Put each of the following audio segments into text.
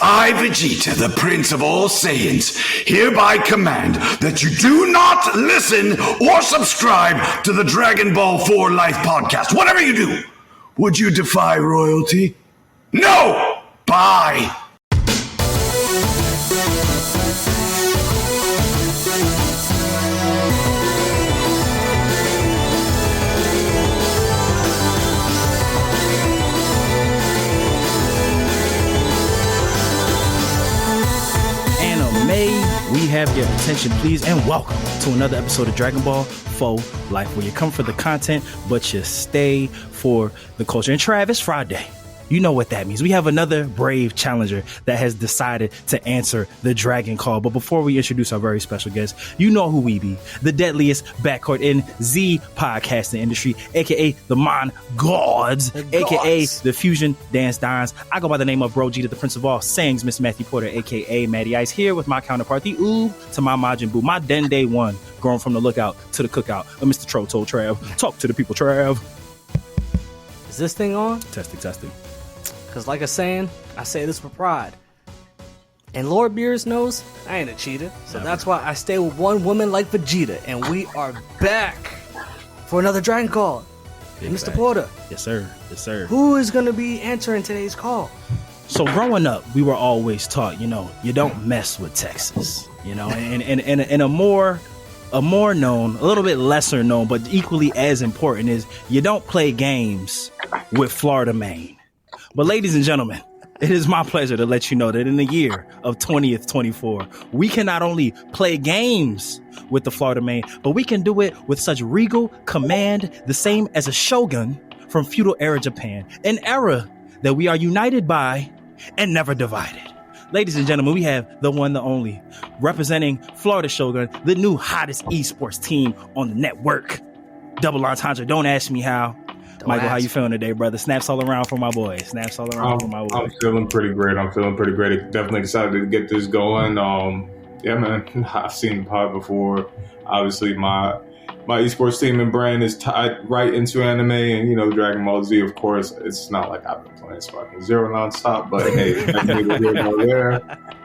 I, Vegeta, the Prince of all Saiyans, hereby command that you do not listen or subscribe to the Dragon Ball 4 Life podcast. Whatever you do, would you defy royalty? No! Bye! We have your attention, please, and welcome to another episode of Dragon Ball 4 Life, where you come for the content, but you stay for the culture. And Trav, it's Friday. You know what that means. We have another brave challenger that has decided to answer the Dragon Call. But before we introduce our very special guest, you know who we be. The deadliest backcourt in Z podcasting industry, a.k.a. the Mon Gods, a.k.a. the Fusion Dance Dons. I go by the name of Bro Jeter, the Prince of all Sayings, Miss Matthew Porter, a.k.a. Matty Ice, here with my counterpart, the Oob to my Majin Buu, my Dende One, growing from the lookout to the cookout of Mr. Troto Trav. Talk to the people, Trav. Is this thing on? Testing. Because like I'm saying, I say this with pride. And Lord Beers knows I ain't a cheater. So that's why I stay with one woman like Vegeta. And we are back for another Dragon Call. Mr. Porter. Yes, sir. Who is going to be answering today's call? So growing up, we were always taught, you don't mess with Texas, and a more known, a little bit lesser known, but equally as important is you don't play games with Florida Maine. But ladies and gentlemen, it is my pleasure to let you know that in the year of 2024, we can not only play games with the Florida Maine, but we can do it with such regal command, the same as a shogun from feudal era Japan, an era that we are united by and never divided. Ladies and gentlemen, we have the one, the only, representing Florida Shogun, the new hottest esports team on the network. Double entendre, don't ask me how. Michael, how you feeling today, brother? Snaps all around for my boy. I'm feeling pretty great. Definitely excited to get this going. Yeah, man. I've seen the pod before. Obviously, my esports team and brand is tied right into anime, and Dragon Ball Z. Of course, it's not like I've been playing Sparking Zero nonstop, but hey, there.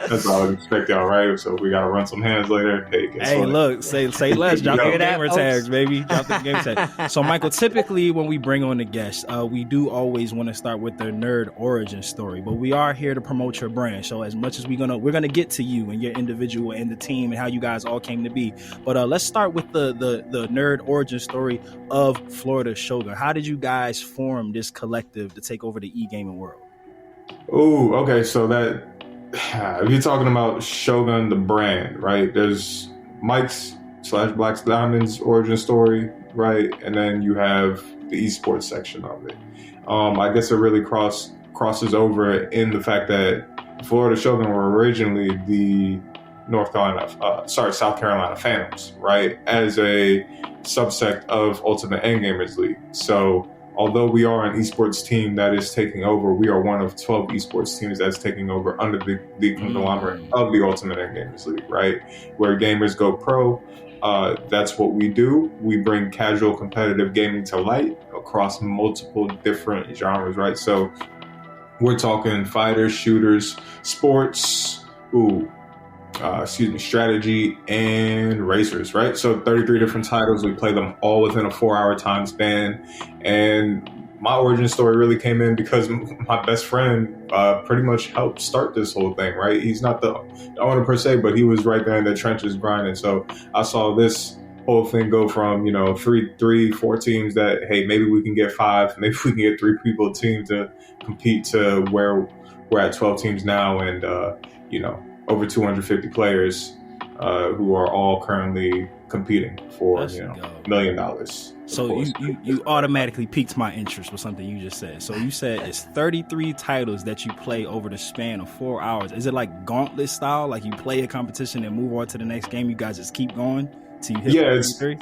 That's all I expect, y'all, right? So if we gotta run some hands later, hey, look, say less. Drop the gamer tags, baby. Drop the gamer tags. So, Michael, typically when we bring on a guest, we do always want to start with their nerd origin story, but we are here to promote your brand. So, as much as we're gonna get to you and your individual and the team and how you guys all came to be, but let's start with the nerd origin story of Florida Shogun. How did you guys form this collective to take over the e-gaming world? Oh, okay. So that if you're talking about Shogun, the brand, right? There's Mike's / Black's Diamonds origin story, right? And then you have the esports section of it. I guess it really crosses over in the fact that Florida Shogun were originally the South Carolina Phantoms, right? As a subsect of Ultimate Endgamers League. So although we are an esports team that is taking over, we are one of 12 esports teams that's taking over under the conglomerate of the Ultimate Endgamers League, right? Where gamers go pro. That's what we do. We bring casual competitive gaming to light across multiple different genres, right? So we're talking fighters, shooters, sports, strategy, and racers, right? So 33 different titles. We play them all within a 4-hour time span. And my origin story really came in because my best friend pretty much helped start this whole thing, right? He's not the owner per se, but he was right there in the trenches grinding. So I saw this whole thing go from, 4 teams that, hey, maybe we can get 5, maybe we can get 3 people team to compete to where we're at 12 teams now and, over 250 players who are all currently competing for $1 million. So you automatically piqued my interest with something you just said. So you said it's 33 titles that you play over the span of 4 hours. Is it like gauntlet style? Like you play a competition and move on to the next game? You guys just keep going till you hit 33?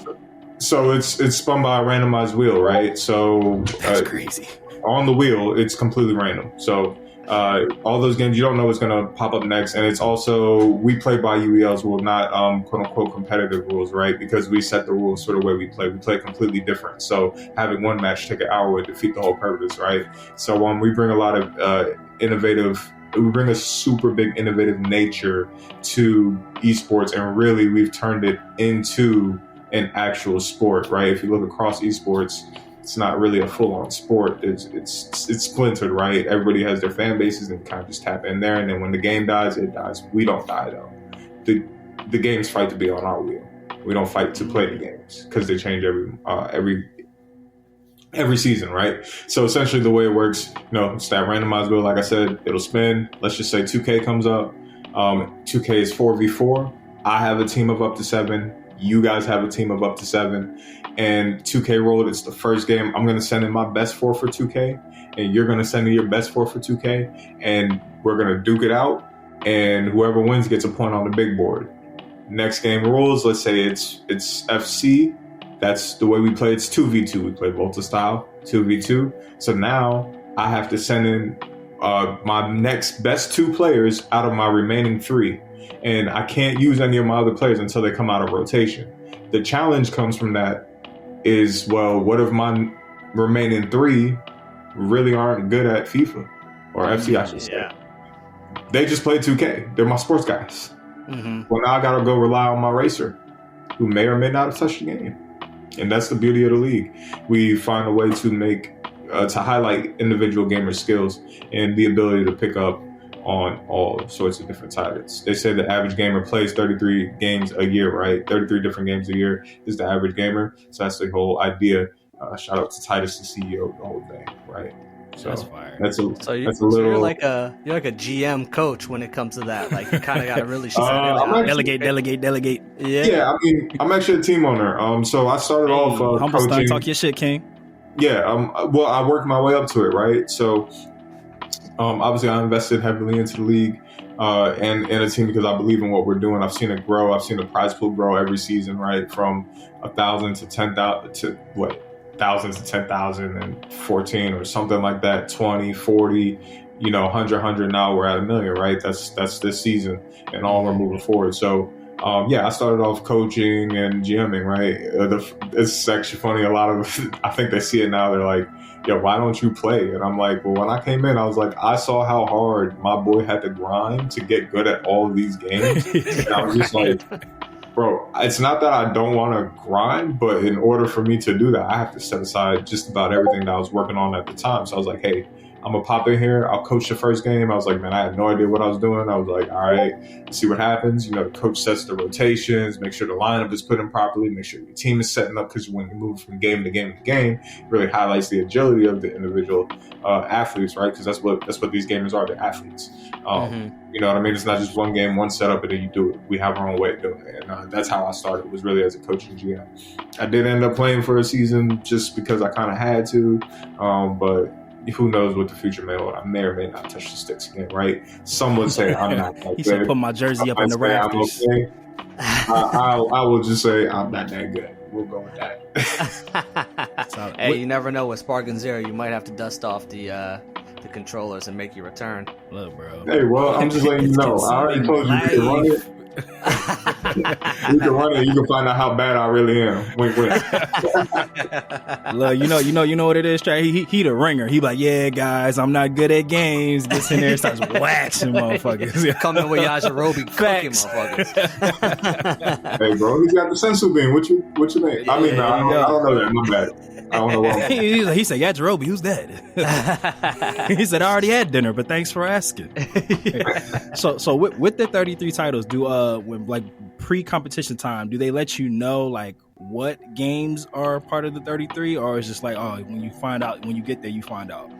So it's spun by a randomized wheel, right? So that's crazy. On the wheel, it's completely random. So all those games, you don't know what's going to pop up next. And it's also, we play by UEL's rule, not quote unquote competitive rules, right? Because we set the rules for the way we play completely different. So having one match take an hour would defeat the whole purpose, right? So we bring a lot of innovative a super big innovative nature to esports, and really we've turned it into an actual sport, right? If you look across esports, it's not really a full-on sport. It's splintered, right? Everybody has their fan bases and kind of just tap in there, and then when the game dies, it dies. We don't die though. The games fight to be on our wheel. We don't fight to play the games because they change every season, right? So essentially the way it works, it's that randomized wheel. Like I said, it'll spin. Let's just say 2K comes up. 2K is 4v4. I have a team of up to 7. You guys have a team of up to 7. And 2K rolled. It's the first game. I'm going to send in my best 4 for 2K. And you're going to send in your best 4 for 2K. And we're going to duke it out. And whoever wins gets a point on the big board. Next game rules. Let's say it's FC. That's the way we play. It's 2v2. We play Volta style, 2v2. So now I have to send in my next best 2 players out of my remaining 3. And I can't use any of my other players until they come out of rotation. The challenge comes from that is, well, what if my remaining 3 really aren't good at FIFA or FC, I should say. Yeah. They just play 2K. They're my sports guys. Mm-hmm. Well, now I got to go rely on my racer who may or may not have touched the game. And that's the beauty of the league. We find a way to make, to highlight individual gamer skills and the ability to pick up on all sorts of different titles. They say the average gamer plays 33 games a year, right? 33 different games a year is the average gamer. So that's the whole idea. Shout out to Titus, the CEO of the whole thing, right? So that's fire. You're like a GM coach when it comes to that. Like you kind of got to really delegate. Yeah, I mean, I'm actually a team owner. So I started off coaching. Talk your shit, King. Yeah. Well, I worked my way up to it, right? So, obviously, I invested heavily into the league and in a team because I believe in what we're doing. I've seen it grow. I've seen the prize pool grow every season, right? From 1,000 to 10,000 to 1,000 to 10,014 or something like that. 20, 40, 100. Now we're at 1 million, right? That's this season, and all we're moving forward. So. I started off coaching and GMing, right? It's actually funny. A lot of, I think they see it now. They're like, yo, why don't you play? And I'm like, well, when I came in, I was like, I saw how hard my boy had to grind to get good at all of these games. And I was just like, bro, it's not that I don't want to grind, but in order for me to do that, I have to set aside just about everything that I was working on at the time. So I was like, hey, I'm going to pop in here. I'll coach the first game. I was like, man, I had no idea what I was doing. I was like, all right, see what happens. The coach sets the rotations, make sure the lineup is put in properly, make sure your team is setting up, because when you move from game to game to game, it really highlights the agility of the individual athletes, right? Because that's what these gamers are. They're athletes. You know what I mean? It's not just one game, one setup, and then you do it. We have our own way of doing it. And that's how I started, was really as a coach and GM. I did end up playing for a season just because I kind of had to, but who knows what the future may hold. I may or may not touch the sticks again, right? Some would say I'm not that good. He said put my jersey up in the rafters. Okay. I will just say I'm not that good. We'll go with that. Hey, you never know with Spark Zero. You might have to dust off the controllers and make your return. Look, bro. Hey, well, I'm just letting you know. I already told you to run it. You can run it. You can find out how bad I really am. Wink, wink. Look, you know what it is, Trey. He the ringer. He like, yeah, guys, I'm not good at games. Gets in there and starts waxing motherfuckers. Coming with Yajirobe cooking motherfuckers. Hey, bro, he's got the sensu bean. What you mean? I mean, I don't know that. My bad. I don't know what. He said, Yajirobe, who's that? He said, I already had dinner, but thanks for asking. So with the 33 titles, when like pre-competition time, do they let you know like what games are part of the 33, or is it just like, oh, when you get there, you find out?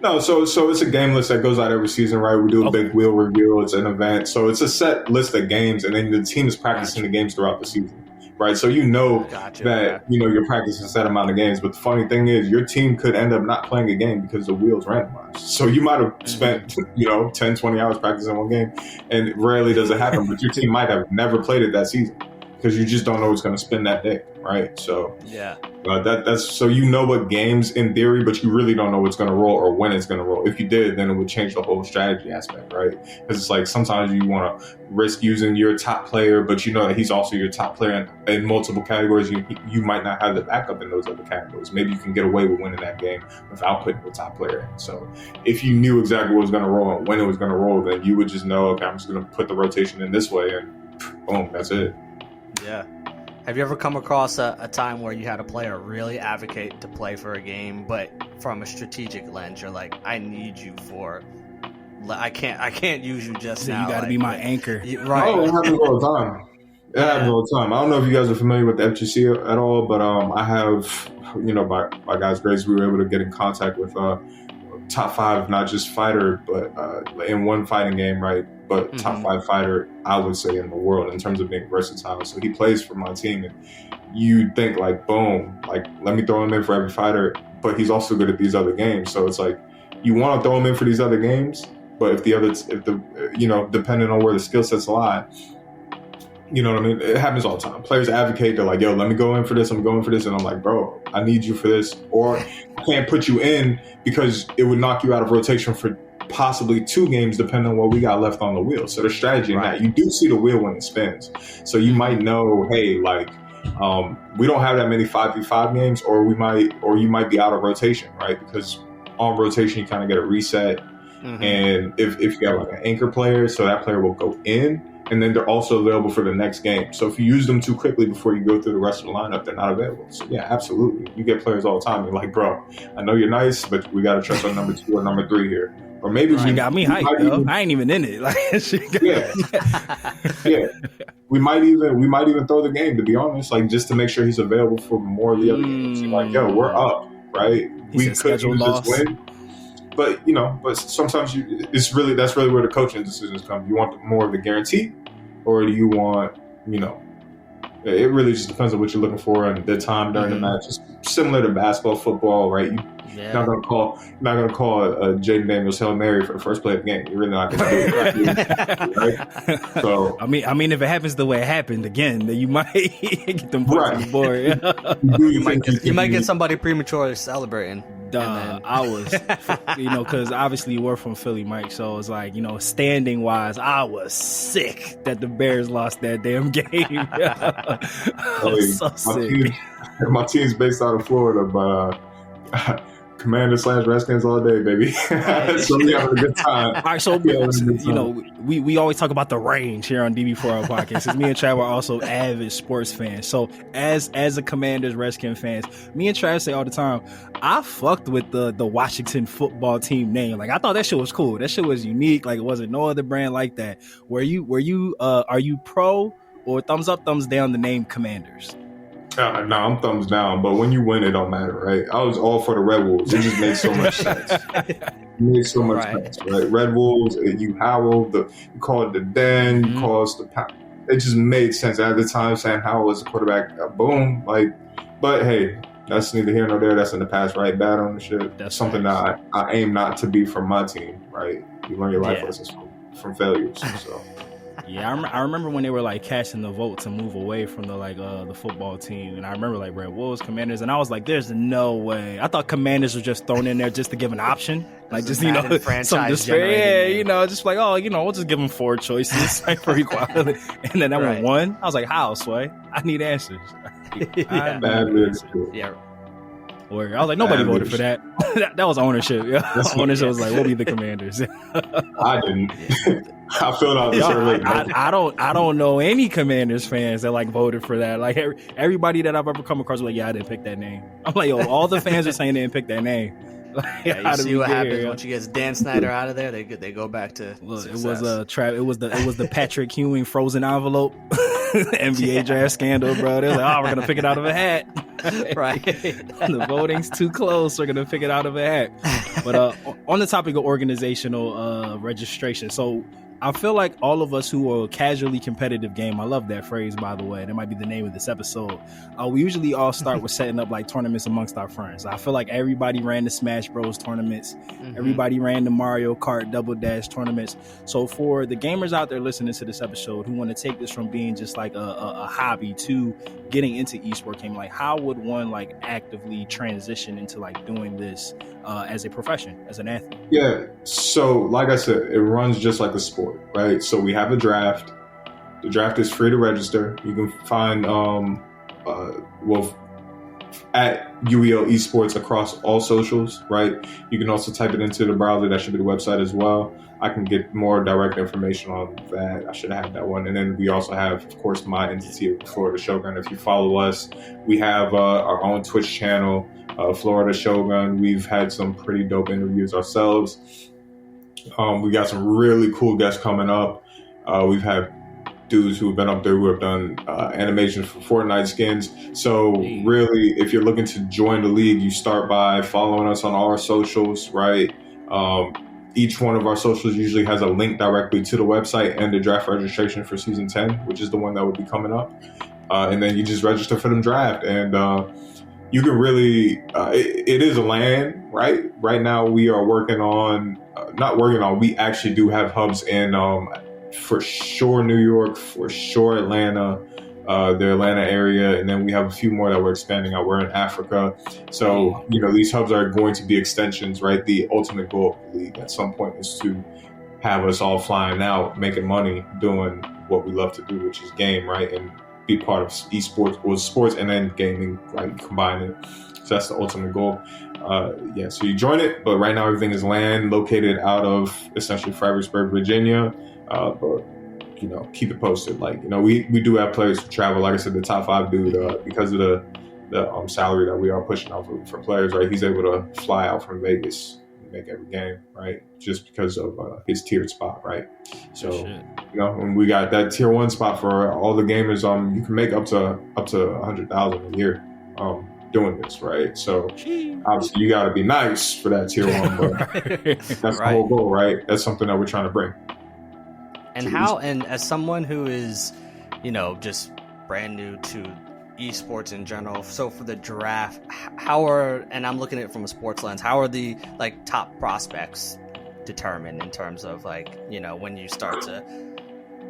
No, so it's a game list that goes out every season, right? We do a big wheel reveal. It's an event, so it's a set list of games, and then the team is practicing the games throughout the season. Right, so that you're practicing a set amount of games, but the funny thing is your team could end up not playing a game because the wheel's randomized. So you might have spent 10, 20 hours practicing one game, and rarely does it happen. But your team might have never played it that season. because you just don't know what's going to spin that day, right? So Yeah. that's so you know what games in theory, but you really don't know what's going to roll or when it's going to roll. If you did, then it would change the whole strategy aspect, right? Because it's like sometimes you want to risk using your top player, but you know that he's also your top player in multiple categories. You might not have the backup in those other categories. Maybe you can get away with winning that game without putting the top player in. So if you knew exactly what was going to roll and when it was going to roll, then you would just know, okay, I'm just going to put the rotation in this way, and boom, that's it. Yeah. Have you ever come across a time where you had a player really advocate to play for a game, but from a strategic lens, you're like, I need you for, I can't use you just So now. you got to be my anchor. Right. Oh, it happens all the time. It happens all the time. I don't know if you guys are familiar with the FGC at all, but I have, by God's grace, we were able to get in contact with top 5, not just fighter, but in one fighting game, right? But top 5 fighter, I would say, in the world in terms of being versatile. So he plays for my team, and you think like, boom, like let me throw him in for every fighter, but he's also good at these other games. So it's like you want to throw him in for these other games, but if depending on where the skill sets lie, you know what I mean? It happens all the time. Players advocate, they're like, yo, let me go in for this, I'm going for this. And I'm like, bro, I need you for this. Or I can't put you in because it would knock you out of rotation for possibly 2 games, depending on what we got left on the wheel. So the strategy in that, you do see the wheel when it spins. So you might know, hey, like, we don't have that many 5v5 games, or you might be out of rotation, right? Because on rotation, you kind of get a reset. And if you have like an anchor player, so that player will go in, and then they're also available for the next game. So if you use them too quickly before you go through the rest of the lineup, they're not available. So yeah, absolutely. You get players all the time. You're like, bro, I know you're nice, but we got to trust on number 2 or number 3 here. Or maybe She got me hyped, yo. I ain't even in it. Like, yeah. We might even throw the game, to be honest, like just to make sure he's available for more of the other games. You're like, yo, we're up, right? We could use this win. But but sometimes that's really where the coaching decisions come. You want more of the guarantee, or do you want, it really just depends on what you're looking for and the time during the match. It's similar to basketball, football, right? You're not gonna call Jaden Daniels Hail Mary for the first play of the game. You're really not gonna do it, right? So I mean, if it happens the way it happened again, then you might get them points on the board. You might get somebody prematurely celebrating. I was, because obviously we're from Philly, Mike. So it's like, standing wise, I was sick that the Bears lost that damn game. I was so sick. My team's based out of Florida, but Commander/Redskins all day, baby. So we having a good time. All right, so we always talk about the range here on DB4L podcast. Since me and Trav are also avid sports fans, so as a Commanders Redskins fans, me and Trav say all the time, I fucked with the Washington football team name. Like, I thought that shit was cool. That shit was unique. Like, it wasn't no other brand like that. Are you pro or thumbs up, thumbs down the name Commanders? No, I'm thumbs down. But when you win, it don't matter, right? I was all for the Red Wolves. It just made so much sense. It made so much sense, right? Red Wolves, you howl, you call it the Den, you call us the pound. It just made sense. At the time, Sam Howell was the quarterback. Boom. But hey, that's neither here nor there. That's in the past, right? Bad ownership. That's something that I aim not to be from my team, right? You learn your life lessons from failures. So. Yeah, I remember when they were like casting the vote to move away from the football team, and I remember like Red Wolves, Commanders, and I was like, "There's no way." I thought Commanders was just thrown in there just to give an option, like just some despair, just like we'll just give them 4 choices like, for equality, and then that went 1. I was like, "How, Sway? I need answers." Yeah. Or I was like, nobody voted for that. That was ownership. Yeah. Ownership was like, we'll be the Commanders. I didn't. I filled out the survey. I don't know any Commanders fans that like voted for that. Like everybody that I've ever come across was like, yeah, I didn't pick that name. I'm like, yo, all the fans are saying they didn't pick that name. Like, you see what happens once you get Dan Snyder out of there. They go back to success. It was the Patrick Ewing frozen envelope NBA draft scandal, bro. They're like, we're gonna pick it out of a hat. Right. The voting's too close. We're gonna pick it out of a hat. But on the topic of organizational registration, so I feel like all of us who are a casually competitive game, I love that phrase, by the way. That might be the name of this episode. We usually all start with setting up like tournaments amongst our friends. I feel like everybody ran the Smash Bros tournaments. Everybody ran the Mario Kart Double Dash tournaments. So for the gamers out there listening to this episode who want to take this from being just like a hobby to getting into esports game, like how would one like actively transition into like doing this as a profession, as an athlete? Yeah, so like I said, it runs just like a sport, right? So we have a draft. The draft is free to register. You can find at UEL Esports across all socials, right? You can also type it into the browser. That should be the website as well. I can get more direct information on that. I should have had that one. And then we also have, of course, my entity, Florida Shogun. If you follow us, we have our own Twitch channel, Florida Shogun. We've had some pretty dope interviews ourselves. We got some really cool guests coming up. We've had dudes who have been up there who have done animations for Fortnite skins. So really, if you're looking to join the league, you start by following us on all our socials, right? Each one of our socials usually has a link directly to the website and the draft registration for season 10, which is the one that would be coming up. And then you just register for the draft. And you can really, it is a LAN, right? Right now we are we actually do have hubs in, for sure, New York, for sure, Atlanta, the Atlanta area. And then we have a few more that we're expanding out. We're in Africa. So, these hubs are going to be extensions, right? The ultimate goal of the league at some point is to have us all flying out, making money, doing what we love to do, which is game, right? And be part of esports, or sports and then gaming, right? Combine it. So that's the ultimate goal. So you join it, but right now everything is LAN, located out of essentially Fredericksburg, Virginia. But keep it posted. Like, we do have players who travel. Like I said, the top 5 dude, because of the salary that we are pushing out for players, right? He's able to fly out from Vegas and make every game, right? Just because of his tiered spot, right? So, when we got that tier 1 spot for all the gamers, you can make up to 100,000 a year doing this, right? So obviously you got to be nice for that tier 1, but that's the whole goal, right? That's something that we're trying to bring. And as someone who is, just brand new to esports in general, so for the draft, and I'm looking at it from a sports lens, how are the top prospects determined in terms of when you start to,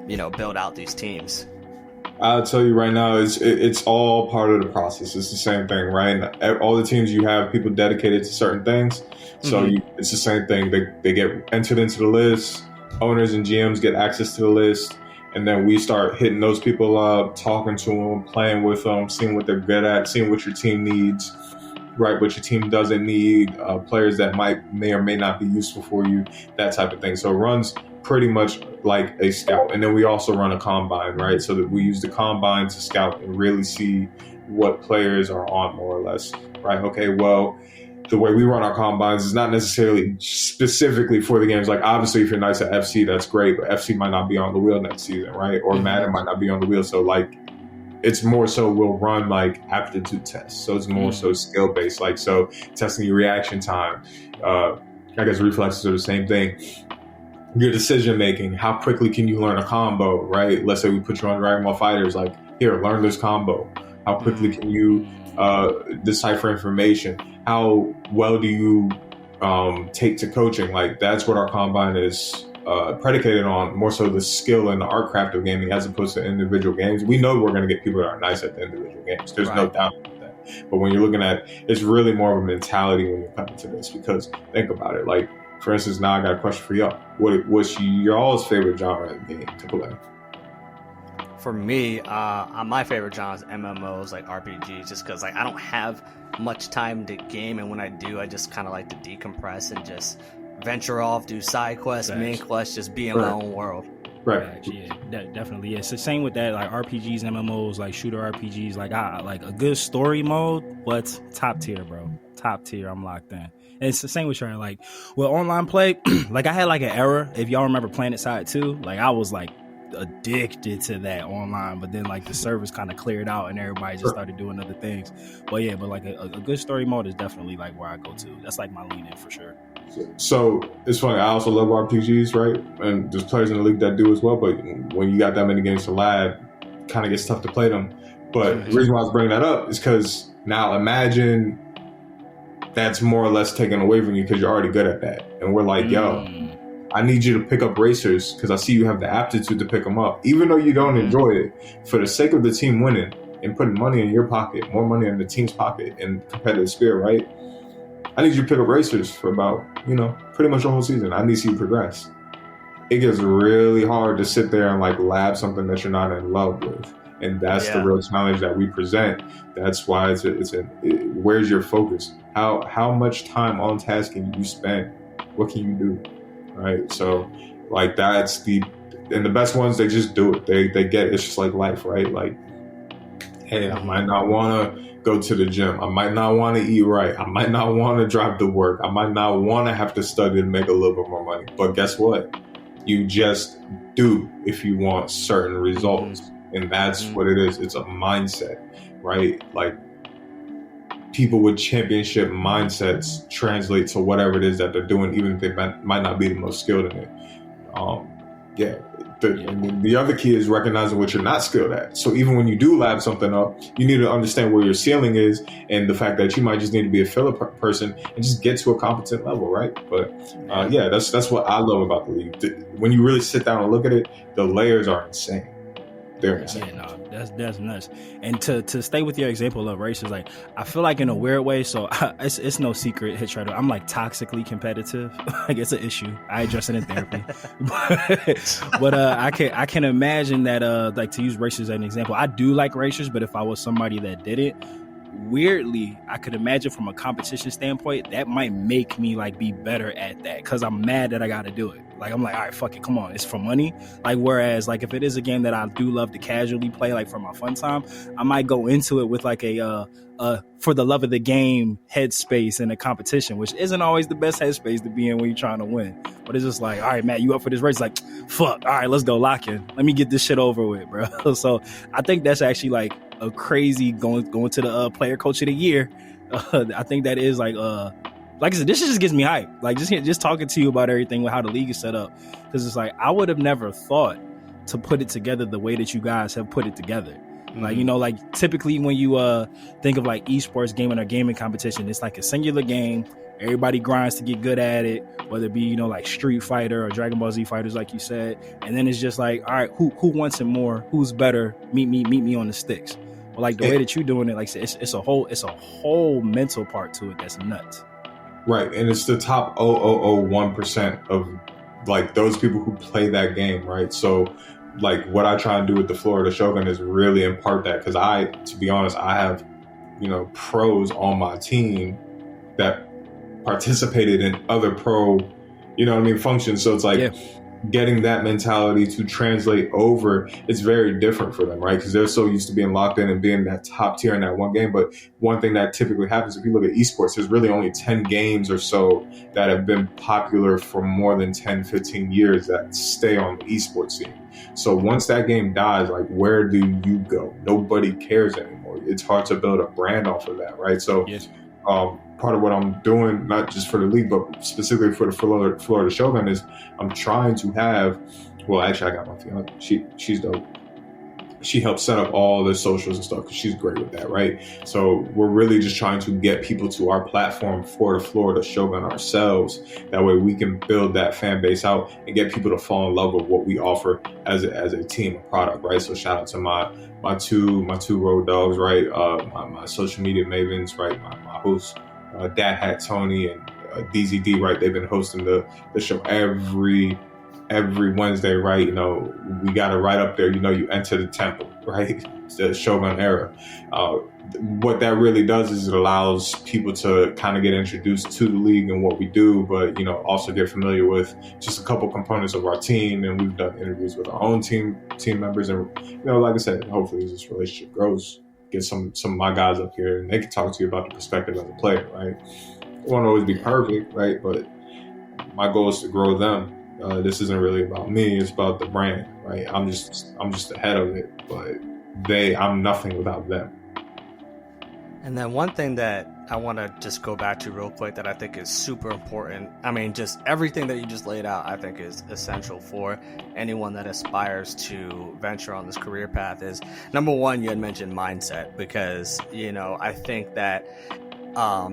build out these teams? I'll tell you right now, it's all part of the process. It's the same thing, right? All the teams, you have people dedicated to certain things. So it's the same thing. They get entered into the list. Owners and GMs get access to the list, and then we start hitting those people up, talking to them, playing with them, seeing what they're good at, seeing what your team needs, right? What your team doesn't need, players that may or may not be useful for you, that type of thing. So it runs pretty much like a scout. And then we also run a combine, right? So that we use the combine to scout and really see what players are on, more or less, right? Okay, well, the way we run our combines is not necessarily specifically for the games. Like, obviously, if you're nice at FC, that's great, but FC might not be on the wheel next season, right? Or Madden might not be on the wheel. So, it's more so we'll run, aptitude tests. So it's more so skill-based. So testing your reaction time. I guess reflexes are the same thing. Your decision-making. How quickly can you learn a combo, right? Let's say we put you on Dragon Ball Fighters. Here, learn this combo. How quickly can you decipher information? How well do you take to coaching? That's what our combine is predicated on, more so the skill and the art craft of gaming as opposed to individual games. We know we're going to get people that are nice at the individual games. There's no doubt about that. But when you're looking at, it's really more of a mentality when you're coming to this, because think about it. For instance, now I got a question for y'all. What's y'all's favorite genre of game to play? For me, my favorite genre is MMOs, RPGs, just because I don't have much time to game, and when I do, I just kind of like to decompress and just venture off, do side quests, main quests, just be in my own world. Right. Yeah, definitely. Yeah. It's the same with that, RPGs, MMOs, shooter RPGs. A good story mode, but top tier, bro. Top tier. I'm locked in. And it's the same with trying, with online play. I had an era. If y'all remember PlanetSide 2, I was addicted to that online, but then the servers kind of cleared out and everybody just started doing other things. But a good story mode is definitely where I go to. That's my lean in for sure. So it's funny. I also love RPGs, right? And there's players in the league that do as well. But when you got that many games to lab, it kind of gets tough to play them. But the reason why I was bringing that up is because now imagine that's more or less taken away from you because you're already good at that. And we're like, yo, I need you to pick up racers because I see you have the aptitude to pick them up. Even though you don't enjoy it, for the sake of the team winning and putting money in your pocket, more money in the team's pocket and competitive spirit, right? I need you to pick up racers for about, pretty much the whole season. I need to see you progress. It gets really hard to sit there and like lab something that you're not in love with. And that's the real challenge that we present. That's why where's your focus? How much time on task can you spend? What can you do? Right. So like and the best ones, they just do it. They get it. It's just like life, right? Like, hey, I might not want to go to the gym. I might not want to eat right. I might not want to drive to work. I might not want to have to study to make a little bit more money. But guess what? You just do if you want certain results. And that's what it is. It's a mindset, right? Like people with championship mindsets translate to whatever it is that they're doing, even if they might not be the most skilled in it. The other key is recognizing what you're not skilled at. So even when you do lab something up, you need to understand where your ceiling is and the fact that you might just need to be a filler person and just get to a competent level, right? But that's what I love about the league. When you really sit down and look at it, the layers are insane. They're insane. Yeah, no, that's nuts. And to stay with your example of races, like I feel like in a weird way, so it's no secret, Hitchrider, I'm like toxically competitive. Like it's an issue. I address it in therapy. but I can imagine that like to use racers as an example, I do like racers, but if I was somebody that didn't, weirdly, I could imagine from a competition standpoint, that might make me like be better at that because I'm mad that I got to do it. Like I'm like, all right, fuck it, come on, it's for money. Like whereas like if it is a game that I do love to casually play, like for my fun time, I might go into it with like a for the love of the game headspace in a competition, which isn't always the best headspace to be in when you're trying to win. But it's just like, all right, Matt, you up for this race? Like, fuck, all right, let's go lock in. Let me get this shit over with, bro. So I think that's actually like a crazy going to the player coach of the year. I think that is like I said, this shit just gives me hype. Like just talking to you about everything with how the league is set up, because it's like I would have never thought to put it together the way that you guys have put it together. Like like typically when you think of like esports gaming or gaming competition, it's like a singular game. Everybody grinds to get good at it, whether it be like Street Fighter or Dragon Ball Z fighters, like you said. And then it's just like, all right, who wants it more? Who's better? Meet me on the sticks. But like the way that you're doing it, like it's a whole mental part to it that's nuts. Right, and it's the top 0.001% of like those people who play that game, right? So like what I try and do with the Florida Shogun is really impart that, because to be honest, I have pros on my team that participated in other pro functions. So it's like getting that mentality to translate over, it's very different for them, right? Because they're so used to being locked in and being that top tier in that one game. But one thing that typically happens, if you look at esports, there's really only 10 games or so that have been popular for more than 10, 15 years that stay on the esports scene. So once that game dies, like where do you go? Nobody cares anymore. It's hard to build a brand off of that, right? So part of what I'm doing, not just for the league, but specifically for the Florida Shogun, is I'm trying to have, well, actually I got my fiance, she's dope. She helps set up all the socials and stuff because she's great with that, right? So we're really just trying to get people to our platform for the Florida Shogun ourselves. That way we can build that fan base out and get people to fall in love with what we offer as a team, a product, right? So shout out to my two road dogs, right? My social media mavens, right? My host, Dad Hat Tony and DZD, right? They've been hosting the show every Wednesday, right? We got it right up there. You enter the temple, right? It's the Shogun era. What that really does is it allows people to kind of get introduced to the league and what we do, but also get familiar with just a couple components of our team. And we've done interviews with our own team members, and like I said, hopefully as this relationship grows, get some of my guys up here and they can talk to you about the perspective of the player, right? It won't always be perfect, right? But my goal is to grow them. This isn't really about me, it's about the brand, right? I'm just the head of it, but I'm nothing without them. And then one thing that I want to just go back to real quick that I think is super important. I mean, just everything that you just laid out, I think is essential for anyone that aspires to venture on this career path. Is number one, you had mentioned mindset, because, you know, I think that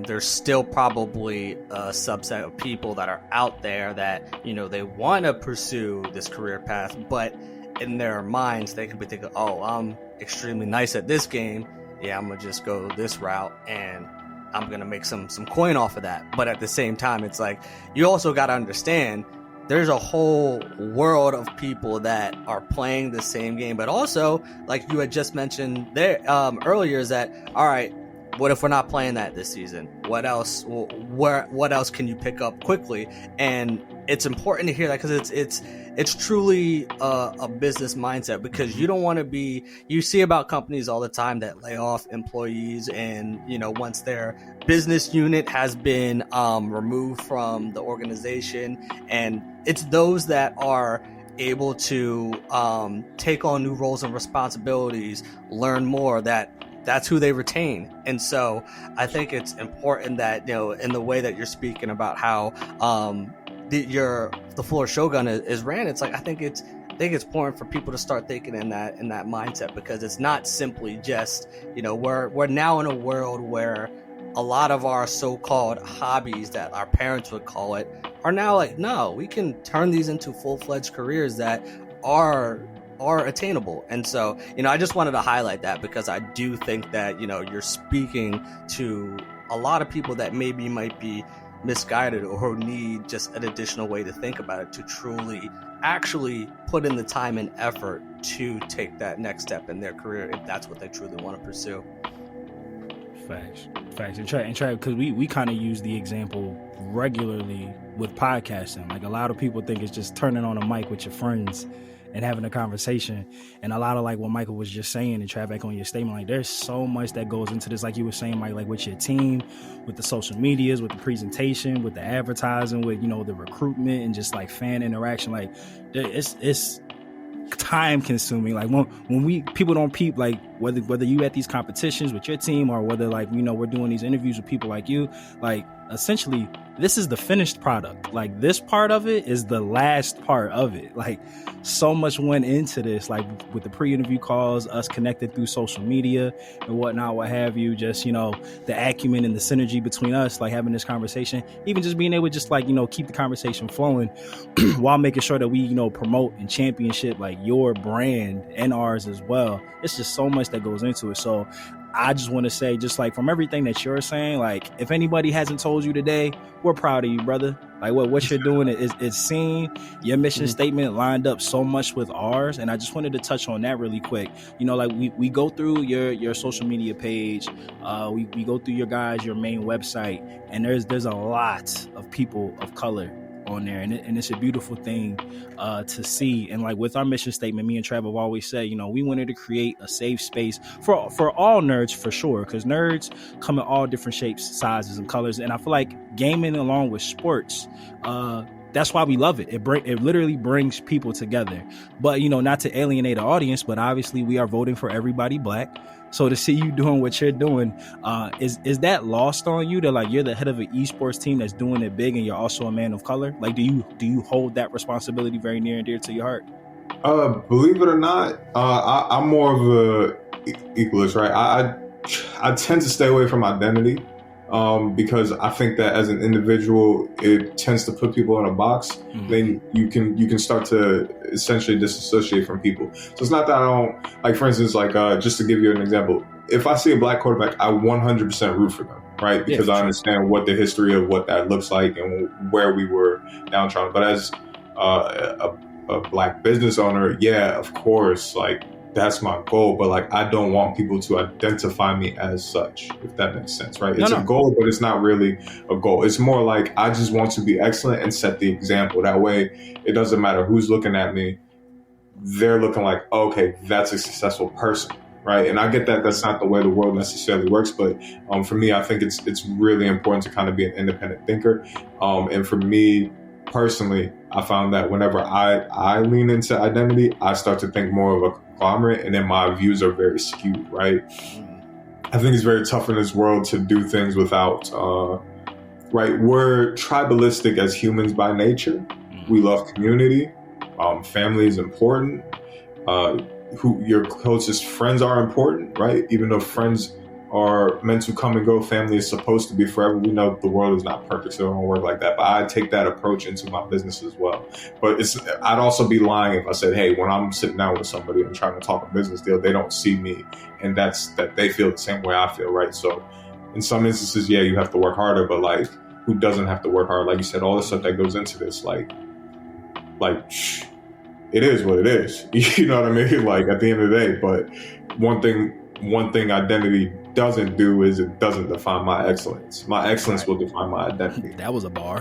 there's still probably a subset of people that are out there that, you know, they want to pursue this career path, but in their minds, they could be thinking, oh, I'm extremely nice at this game. Yeah, I'm going to just go this route and I'm going to make some coin off of that. But at the same time, it's like, you also got to understand there's a whole world of people that are playing the same game. But also, like you had just mentioned there earlier, is that, all right, what if we're not playing that this season? What else? What else can you pick up quickly? And it's important to hear that, because it's truly a business mindset, because you don't want to be, you see about companies all the time that lay off employees, and, you know, once their business unit has been removed from the organization, and it's those that are able to take on new roles and responsibilities, learn more, that's who they retain. And so I think it's important that, you know, in the way that you're speaking about how the Florida Shogun is ran, it's like, I think it's important for people to start thinking in that mindset, because it's not simply just, you know, we're now in a world where a lot of our so-called hobbies that our parents would call it are now like, no, we can turn these into full-fledged careers that are attainable. And so, you know, I just wanted to highlight that, because I do think that, you know, you're speaking to a lot of people that maybe might be misguided or need just an additional way to think about it, to truly actually put in the time and effort to take that next step in their career, if that's what they truly want to pursue. Facts. And try, because we kind of use the example regularly with podcasting. Like, a lot of people think it's just turning on a mic with your friends and having a conversation. And a lot of, like what Michael was just saying, and try back on your statement, like, there's so much that goes into this, like you were saying, Mike, like with your team, with the social medias, with the presentation, with the advertising, with, you know, the recruitment, and just like fan interaction. Like, it's time consuming. Like, when people don't peep, like whether you at these competitions with your team, or whether, like, you know, we're doing these interviews with people like you, like, essentially this is the finished product. Like, this part of it is the last part of it. Like, so much went into this, like with the pre-interview calls, us connected through social media and whatnot, what have you, just, you know, the acumen and the synergy between us, like having this conversation, even just being able to just, like, you know, keep the conversation flowing while making sure that we, you know, promote and championship like your brand and ours as well. It's just so much that goes into it. So I just want to say, just like from everything that you're saying, like, if anybody hasn't told you today, we're proud of you, brother. Like, what you're doing is seen. Your mission statement lined up so much with ours, and I just wanted to touch on that really quick. You know, like, we go through your social media page, we go through your main website, and there's a lot of people of color on there, and it's a beautiful thing to see. And like with our mission statement, me and Trav have always said, you know, we wanted to create a safe space for all nerds, for sure, because nerds come in all different shapes, sizes, and colors. And I feel like gaming, along with sports, that's why we love it. It literally brings people together. But, you know, not to alienate the audience, but obviously we are voting for everybody black. So to see you doing what you're doing, is that lost on you, that like you're the head of an esports team that's doing it big, and you're also a man of color? Like, do you hold that responsibility very near and dear to your heart? Believe it or not, I'm more of a equalist, right? I tend to stay away from identity. Because I think that as an individual, it tends to put people in a box. Mm-hmm. Then you can start to essentially disassociate from people. So it's not that I don't, like, for instance, like, just to give you an example, if I see a black quarterback, I 100% root for them, right? Because I understand what the history of what that looks like and where we were downtrodden. But as a black business owner, yeah, of course, like, that's my goal, but like, I don't want people to identify me as such, if that makes sense, right? It's a goal, but it's not really a goal. It's more like, I just want to be excellent and set the example. That way, it doesn't matter who's looking at me. They're looking like, oh, okay, that's a successful person, right? And I get that that's not the way the world necessarily works, but for me, I think it's really important to kind of be an independent thinker. And for me personally, I found that whenever I lean into identity, I start to think more of a conglomerate, and then my views are very skewed, right? I think it's very tough in this world to do things without, right? We're tribalistic as humans by nature. We love community. Family is important. Who your closest friends are important, right? Even though friends are meant to come and go, family is supposed to be forever. We know the world is not perfect, so it don't work like that. But I take that approach into my business as well. But I'd also be lying if I said, hey, when I'm sitting down with somebody and trying to talk a business deal, they don't see me, and that they feel the same way I feel, right? So in some instances, yeah, you have to work harder, but like, who doesn't have to work hard? Like you said, all the stuff that goes into this, like it is what it is. You know what I mean? Like at the end of the day, but one thing identity doesn't do is it doesn't define my excellence. My excellence will define my identity. That was a bar.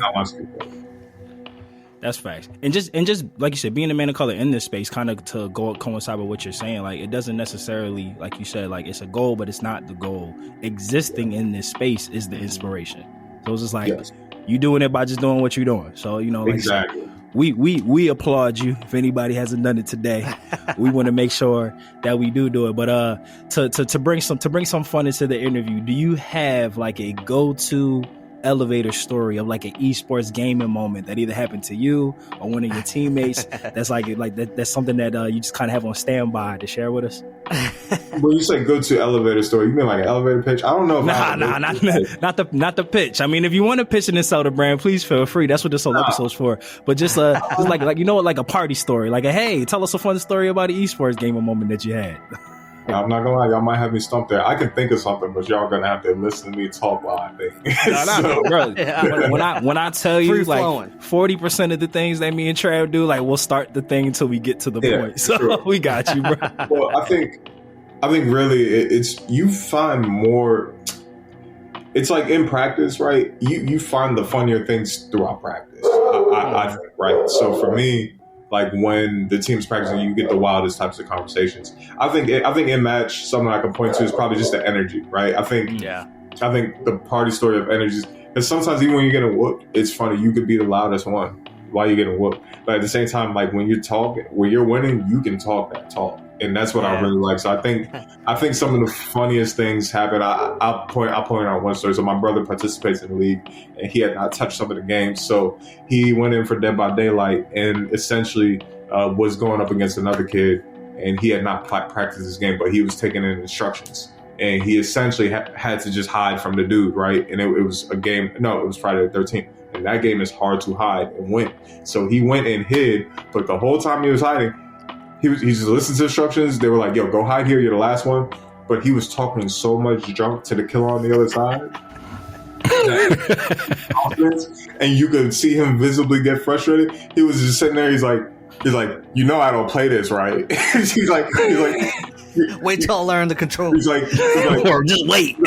That's facts. And just like you said, being a man of color in this space, kind of to coincide with what you're saying, like it doesn't necessarily, like you said, like it's a goal, but it's not the goal. Existing in this space is the inspiration. So it's just like you doing it by just doing what you're doing. So, you know, like exactly. We applaud you. If anybody hasn't done it today, we want to make sure that we do it. But to bring some fun into the interview, do you have like a go-to elevator story of like an esports gaming moment that either happened to you or one of your teammates that's that's something that you just kind of have on standby to share with us? When you say go to elevator story, you mean like an elevator pitch? I don't know. Not the pitch. I mean, if you want to pitch it and sell the brand, please feel free. That's what this whole episode's for. But just like you know what, like a party story, like hey, tell us a fun story about an esports gaming moment that you had. I'm not gonna lie, y'all might have me stumped there. I can think of something, but y'all gonna have to listen to me talk while I think. Bro, when I tell you, like 40% of the things that me and Trav do, like we'll start the thing until we get to the point. So sure. We got you, bro. Well, I think really it's you find more. It's like in practice, right? You find the funnier things throughout practice. I think, right? So for me, like when the team's practicing, you get the wildest types of conversations. I think in match, something I can point to is probably just the energy, right? I think the party story of energy, because sometimes even when you're getting whooped, it's funny. You could be the loudest one while you're getting whooped, but at the same time, like when you're winning, you can talk that talk, and that's what I really like. So I think some of the funniest things happen. I'll point out one story. So my brother participates in the league, and he had not touched some of the games, so he went in for Dead by Daylight, and essentially was going up against another kid, and he had not practiced this game, but he was taking in instructions, and he essentially had to just hide from the dude, right? And it was a game. No, it was Friday the 13th. And that game is hard to hide and win. So he went and hid, but the whole time he was hiding, he just listened to instructions. They were like, yo, go hide here, you're the last one. But he was talking so much junk to the killer on the other side. And you could see him visibly get frustrated. He was just sitting there, he's like, you know I don't play this, right? he's like wait till I learn the control. He's like or just wait.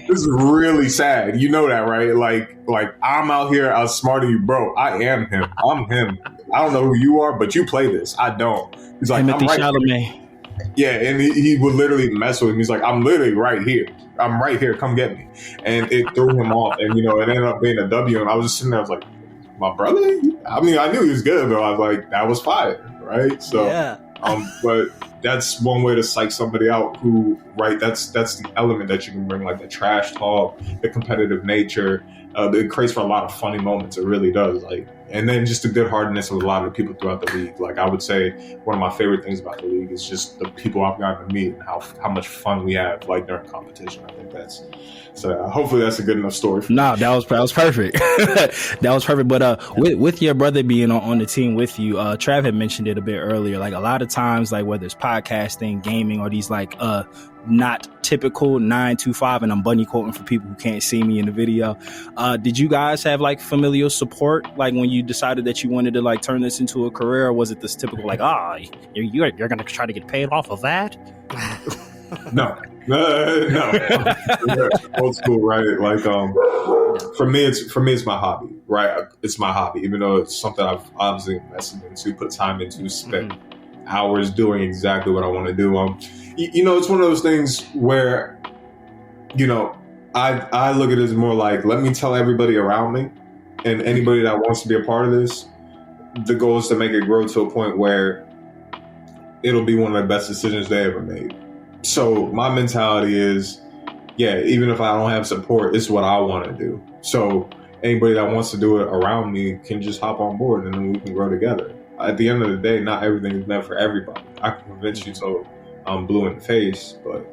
This is really sad. You know that, right? Like I'm out here outsmarting you, bro. I am him. I'm him. I don't know who you are, but you play this. I don't. He's like, I'm right here. Yeah, and he would literally mess with him. He's like, I'm literally right here. I'm right here. Come get me. And it threw him off. And it ended up being a W. And I was just sitting there. I was like, my brother? I mean, I knew he was good, but I was like, that was fire, right? So, but that's one way to psych somebody out who, right, that's the element that you can bring, like the trash talk, the competitive nature. It creates for a lot of funny moments. It really does. Like, and then just the good-heartedness of a lot of the people throughout the league. Like I would say one of my favorite things about the league is just the people I've gotten to meet and how much fun we have like during competition. I think that's so. Hopefully that's a good enough story. No, that was perfect. That was perfect. But with your brother being on the team with you, Trav had mentioned it a bit earlier. Like a lot of times, like whether it's podcasting, gaming, or these like not typical 9 to 5, and I'm bunny quoting for people who can't see me in the video. Did you guys have like familial support, like when you decided that you wanted to like turn this into a career, or was it this typical like, you're going to try to get paid off of that? No. Old school, right? Like, for me, it's my hobby, right? It's my hobby, even though it's something I've obviously invested into, put time into, spent hours doing exactly what I want to do. It's one of those things where, I look at it as more like, let me tell everybody around me and anybody that wants to be a part of this, the goal is to make it grow to a point where it'll be one of the best decisions they ever made. So my mentality is, yeah, even if I don't have support, it's what I want to do. So anybody that wants to do it around me can just hop on board, and then we can grow together. At the end of the day, not everything is meant for everybody. I can convince you till I'm blue in the face, but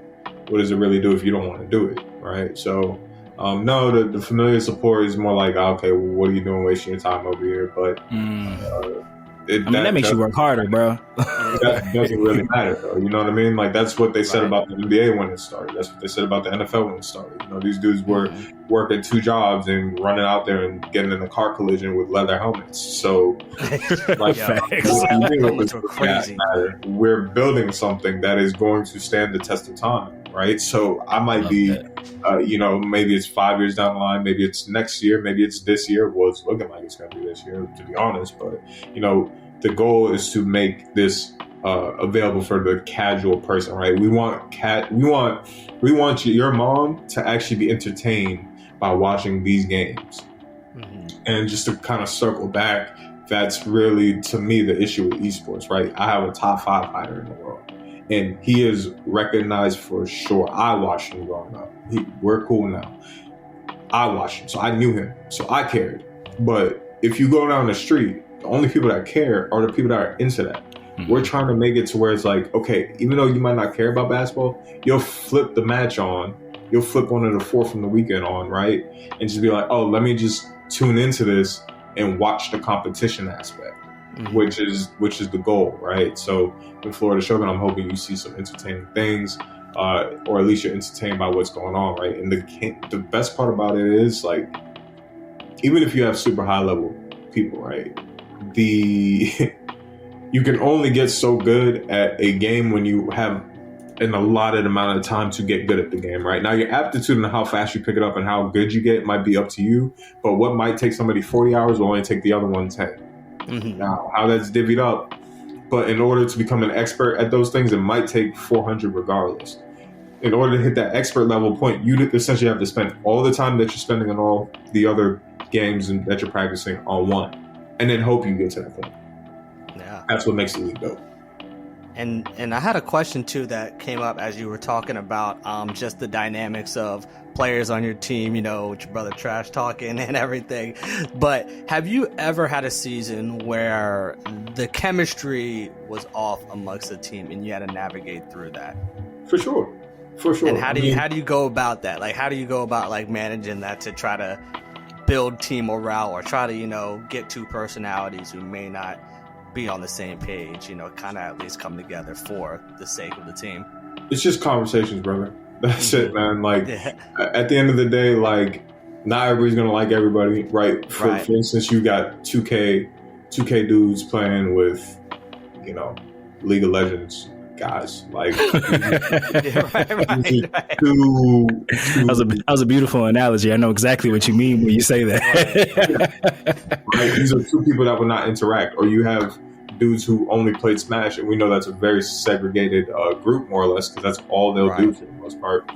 what does it really do if you don't want to do it, right? So, no, the familiar support is more like, okay, well, what are you doing wasting your time over here? But that makes you work harder, bro. That doesn't really matter, though. You know what I mean? Like, that's what they said about the NBA when it started. That's what they said about the NFL when it started. You know, these dudes were working 2 jobs and running out there and getting in a car collision with leather helmets. So, like, we're building something that is going to stand the test of time, right? So I might be, you know, maybe it's 5 years down the line, maybe it's next year, maybe it's this year. Well, it's looking like it's going to be this year, to be honest. But, you know, the goal is to make this available for the casual person, right? We want your mom to actually be entertained by watching these games. And just to kind of circle back, that's really, to me, the issue with esports, right? I have a top 5 fighter in the world, and he is recognized for sure. I watched him growing up. We're cool now. I watched him, so I knew him, so I cared. But if you go down the street, the only people that care are the people that are into that. We're trying to make it to where it's like, okay, even though you might not care about basketball, you'll flip the match on. You'll flip one of the 4 from the weekend on, right? And just be like, oh, let me just tune into this and watch the competition aspect, which is the goal, right? So in Florida Shogun, I'm hoping you see some entertaining things, or at least you're entertained by what's going on, right? And the best part about it is, like, even if you have super high level people, right? You can only get so good at a game when you have an allotted amount of time to get good at the game, right? Now, your aptitude and how fast you pick it up and how good you get might be up to you, but what might take somebody 40 hours will only take the other one 10. Now, how that's divvied up, but in order to become an expert at those things, it might take 400 regardless. In order to hit that expert level point, you essentially have to spend all the time that you're spending on all the other games that you're practicing on one, and then hope you get to that point. Yeah, that's what makes the league dope. And I had a question too that came up as you were talking about just the dynamics of players on your team, you know, with your brother trash talking and everything. But have you ever had a season where the chemistry was off amongst the team and you had to navigate through that? For sure. And how do you go about that? Like, how do you go about like managing that to try to build team morale or try to, you know, get 2 personalities who may not be on the same page, you know, kind of at least come together for the sake of the team? It's just conversations, brother. That's it, man. Like, at the end of the day, like, not everybody's gonna like everybody, right? For instance, you got 2K dudes playing with, you know, League of Legends guys. Like, That was a beautiful analogy. I know exactly what you mean when you say that. Right. These are 2 people that will not interact. Or you have dudes who only played Smash, and we know that's a very segregated group, more or less, because that's all they'll do for the most part,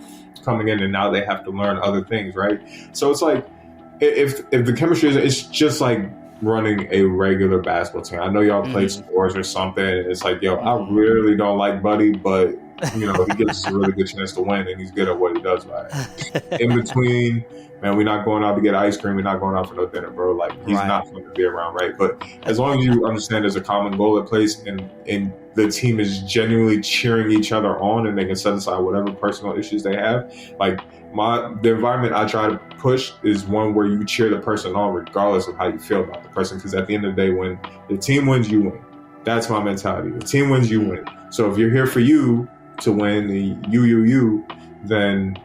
coming in, and now they have to learn other things, right? So it's like, if the chemistry is, it's just like running a regular basketball team. I know y'all played sports or something, and it's like, yo, I really don't like Buddy, but, you know, he gives us a really good chance to win, and he's good at what he does, right? In between, man, we're not going out to get ice cream. We're not going out for no dinner, bro. Like, he's not fun to be around, right? But as long as you understand there's a common goal at place, and the team is genuinely cheering each other on, and they can set aside whatever personal issues they have, like, the environment I try to push is one where you cheer the person on regardless of how you feel about the person, because at the end of the day, when the team wins, you win. That's my mentality. The team wins, you win. So if you're here for you to win, you, then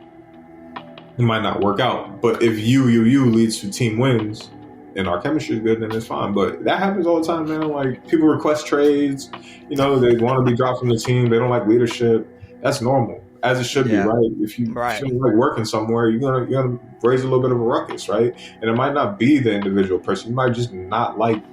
it might not work out. But if you leads to team wins and our chemistry is good, then it's fine. But that happens all the time, man. Like, people request trades, you know, they want to be dropped from the team, they don't like leadership. That's normal. As it should be, right? If you feel like working somewhere, you're gonna raise a little bit of a ruckus, right? And it might not be the individual person. You might just not like.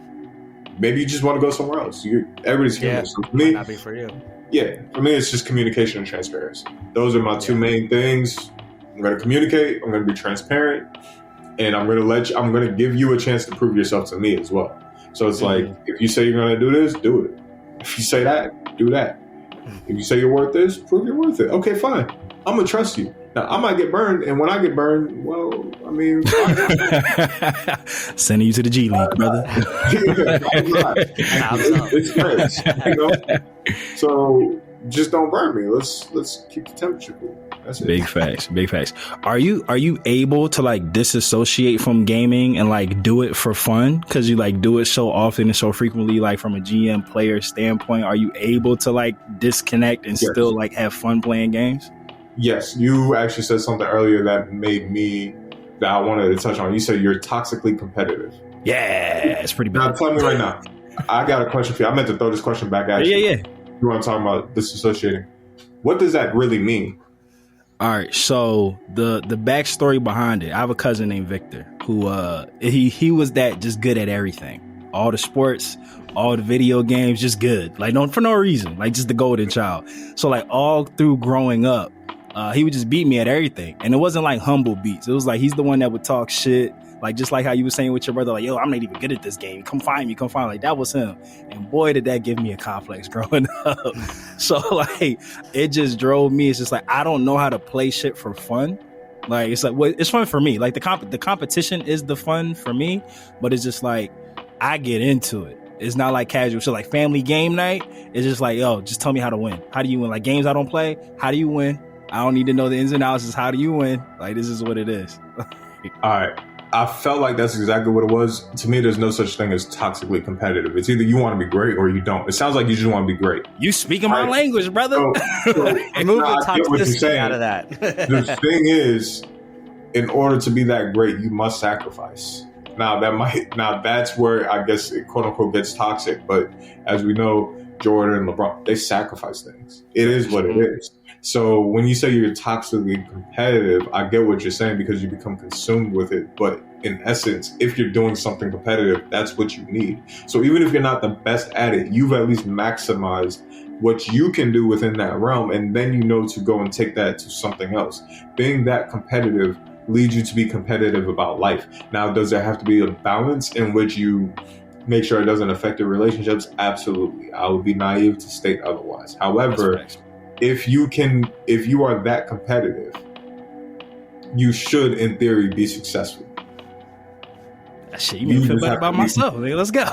Maybe you just want to go somewhere else. Everybody's human. So for me, might not be for you. Yeah, for me, it's just communication and transparency. Those are my 2 main things. I'm gonna communicate. I'm gonna be transparent, and I'm gonna give you a chance to prove yourself to me as well. So it's like, if you say you're gonna do this, do it. If you say that, do that. If you say you're worth this, prove you're worth it. Okay, fine. I'm going to trust you. Now, I might get burned, and when I get burned, well, I mean, sending you to the G League, brother. It's friends, you know. So just don't burn me. Let's keep the temperature cool. That's it. Big facts. Are you able to like disassociate from gaming and like do it for fun? Because you like do it so often and so frequently, like from a GM player standpoint. Are you able to like disconnect and still like have fun playing games? Yes, you actually said something earlier that I wanted to touch on. You said you're toxically competitive. Yeah, it's pretty bad. Now tell me right now. I got a question for you. I meant to throw this question back at you. Yeah. You want to talk about disassociating? What does that really mean? All right, so the backstory behind it. I have a cousin named Victor who he was that just good at everything, all the sports, all the video games, just good, like for no reason, like just the golden child. So like all through growing up, he would just beat me at everything, and it wasn't like humble beats. It was like he's the one that would talk shit, like just like how you were saying with your brother, like, yo, I'm not even good at this game. Come find me. Like that was him. And boy, did that give me a complex growing up. So like it just drove me. It's just like I don't know how to play shit for fun. Like it's like it's fun for me. Like the competition is the fun for me, but it's just like I get into it. It's not like casual. So like family game night, it's just like, yo, just tell me how to win. How do you win? Like games I don't play, how do you win? I don't need to know the ins and outs. Just how do you win? Like this is what it is. All right. I felt like that's exactly what it was. To me, there's no such thing as toxically competitive. It's either you want to be great or you don't. It sounds like you just want to be great. You speaking my language, brother. Move the toxicity out of that. The thing is, in order to be that great, you must sacrifice. Now that's where I guess it quote unquote gets toxic. But as we know, Jordan and LeBron, they sacrifice things. It is what it is. So when you say you're toxically competitive, I get what you're saying because you become consumed with it. But in essence, if you're doing something competitive, that's what you need. So even if you're not the best at it, you've at least maximized what you can do within that realm. And then you know to go and take that to something else. Being that competitive leads you to be competitive about life. Now, does there have to be a balance in which you make sure it doesn't affect your relationships? Absolutely. I would be naive to state otherwise. However, if you are that competitive, you should, in theory, be successful. Shit, you make me feel better about myself. Nigga, let's go.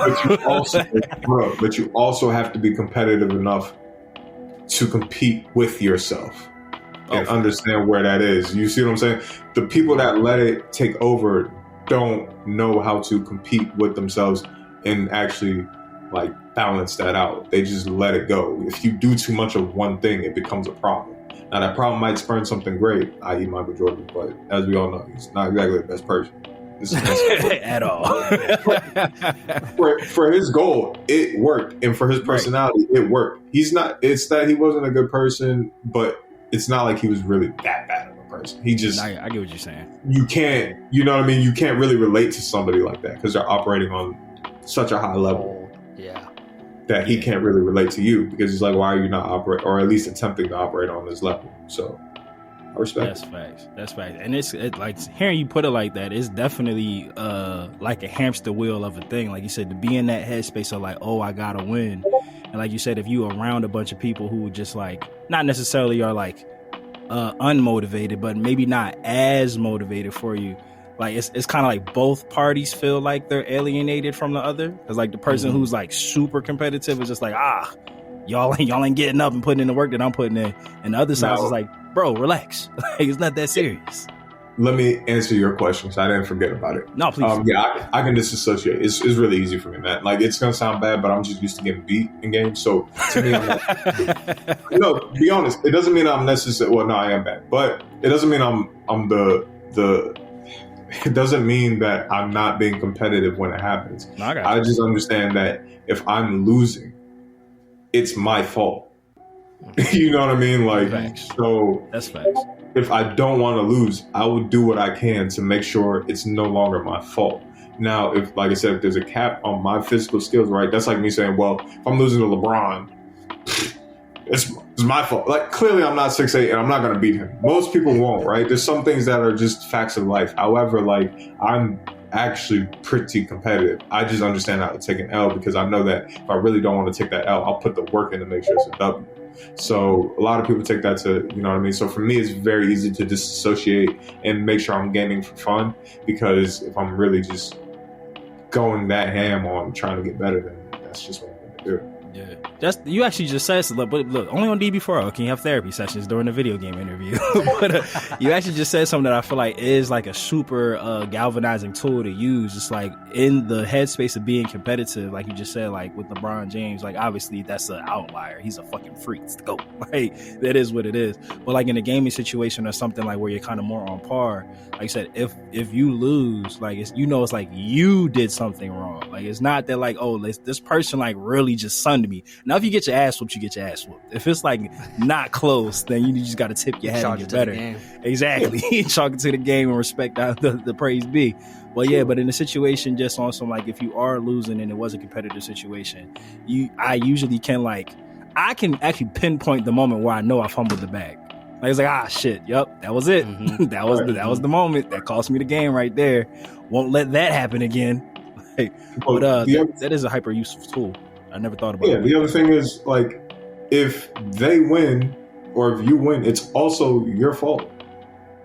But you also have to be competitive enough to compete with yourself and understand where that is. You see what I'm saying? The people that let it take over don't know how to compete with themselves and actually like balance that out. They just let it go. If you do too much of one thing, it becomes a problem. Now that problem might spurn something great, i.e. Michael Jordan, but as we all know, he's not exactly the best person. At all. for his goal, it worked. And for his personality, it worked. It's that he wasn't a good person, but it's not like he was really that bad of a person. He just, I get what you're saying. You can't really relate to somebody like that because they're operating on such a high level. That he can't really relate to you because he's like, why are you not operating, or at least attempting to operate on this level? So I respect. That's facts. And it's like hearing you put it like that, it's definitely like a hamster wheel of a thing. Like you said, to be in that headspace of like, oh, I gotta win. And like you said, if you around a bunch of people who just like not necessarily are like unmotivated, but maybe not as motivated for you. Like it's kind of like both parties feel like they're alienated from the other. Because like the person who's like super competitive is just like, y'all ain't getting up and putting in the work that I'm putting in. And the other side is like, bro, relax. Like it's not that serious. Let me answer your question so I didn't forget about it. No, please. I can disassociate. It's really easy for me, man. Like it's gonna sound bad, but I'm just used to getting beat in games. So to me, I'm not, no, be honest. It doesn't mean I'm necessarily. Well, no, I am bad, but it doesn't mean I'm the. It doesn't mean that I'm not being competitive when it happens. No, I just understand that if I'm losing, it's my fault. You know what I mean? Like, facts. So that's facts. If I don't want to lose, I will do what I can to make sure it's no longer my fault. Now, if, like I said, if there's a cap on my physical skills, right? That's like me saying, well, if I'm losing to LeBron, it's my fault. Like, clearly I'm not 6'8" and I'm not going to beat him. Most people won't, right? There's some things that are just facts of life. However, like, I'm actually pretty competitive. I just understand how to take an L because I know that if I really don't want to take that L, I'll put the work in to make sure it's a W. So a lot of people take that to, you know what I mean? So for me, it's very easy to disassociate and make sure I'm gaming for fun, because if I'm really just going that ham on trying to get better, then that's just what I'm going to do. Yeah, you actually just said so, but look, only on DB4L can you have therapy sessions during the video game interview. But you actually just said something that I feel like is like a super galvanizing tool to use. Just like in the headspace of being competitive, like you just said, like with LeBron James, like obviously that's an outlier. He's a fucking freak. It's the GOAT. Like that is what it is. But like in a gaming situation or something like where you're kind of more on par, like I said, if you lose, like it's like you did something wrong. Like it's not that like, oh, this person like really just sunned me. Now if you get your ass whooped, you get your ass whooped. If it's like not close, then you just got to tip your head and get better. Exactly. Chalk it to the game and respect the praise be. Well, yeah, but in a situation just on some like if you are losing and it was a competitive situation, I usually can I can actually pinpoint the moment where I know I fumbled the bag. Like it's like, shit, yep, that was it. Mm-hmm. that was the moment that cost me the game right there. Won't let that happen again. That is a hyper useful tool. I never thought about it. Yeah, the other thing is, like, if they win or if you win, it's also your fault.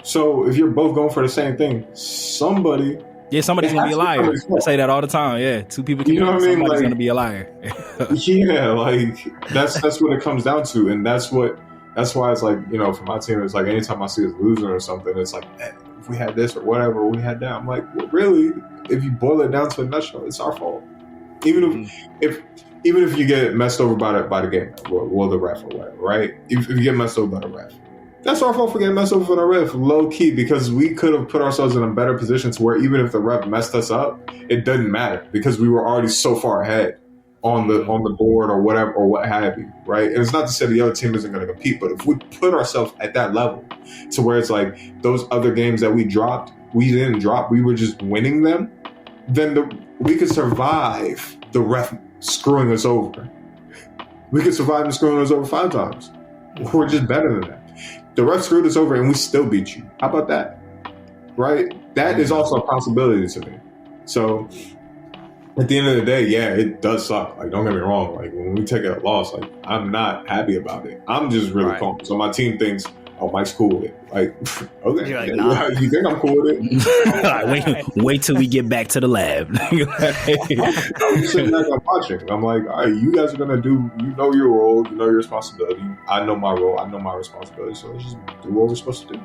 So if you're both going for the same thing, somebody's gonna be a liar. I say that all the time. Yeah, two people can, somebody's gonna be a liar. Yeah, like that's what it comes down to, and that's why it's like, you know, for my team, it's like anytime I see us losing or something, it's like, if we had this or whatever, we had that. I'm like, well, really, if you boil it down to a nutshell, it's our fault. Even if you get messed over by the game, or the ref or whatever, right? If you get messed over by the ref, that's our fault for getting messed over by the ref, low key, because we could have put ourselves in a better position to where even if the ref messed us up, it doesn't matter because we were already so far ahead on the board or whatever or what have you, right? And it's not to say the other team isn't going to compete, but if we put ourselves at that level to where it's like those other games that we didn't drop, we were just winning them, then we could survive the ref screwing us over. We could survive him screwing us over 5 times. We're just better than that. The ref screwed us over and we still beat you. How about that? Right? That is also a possibility to me. So at the end of the day, yeah, it does suck. Like, don't get me wrong. Like, when we take a loss, like, I'm not happy about it. I'm just really calm. So my team thinks, oh, Mike's cool with it. Like, okay. You're like, nah. You think I'm cool with it? wait till we get back to the lab. I'm sitting back, I'm watching. I'm like, all right, you guys are going to do, you know your role, you know your responsibility. I know my role, I know my responsibility. So let's just do what we're supposed to do.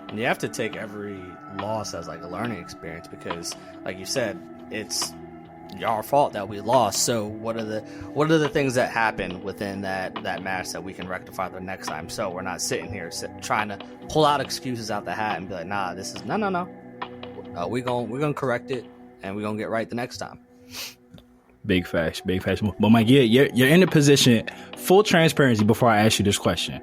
And you have to take every loss as like a learning experience because, like you said, it's our fault that we lost. So what are the things that happen within that match that we can rectify the next time? So we're not sitting here trying to pull out excuses out the hat and be like, nah, this is no. We're gonna correct it and we're gonna get right the next time. Big facts. But Mike, you're in a position, full transparency before I ask you this question.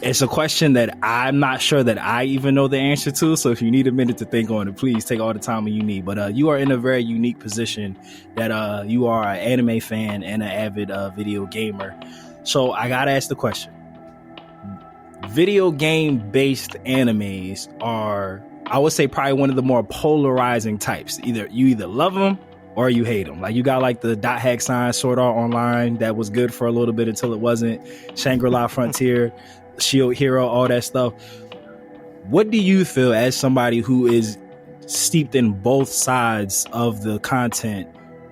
It's a question that I'm not sure that I even know the answer to. So if you need a minute to think on it, please take all the time you need. But you are in a very unique position that you are an anime fan and an avid video gamer. So I gotta ask the question. Video game based animes are, I would say, probably one of the more polarizing types. You either love them or you hate them. Like you got like the dot hack sign Sword Art Online that was good for a little bit until it wasn't. Shangri-La Frontier, Shield Hero, all that stuff. What do you feel as somebody who is steeped in both sides of the content?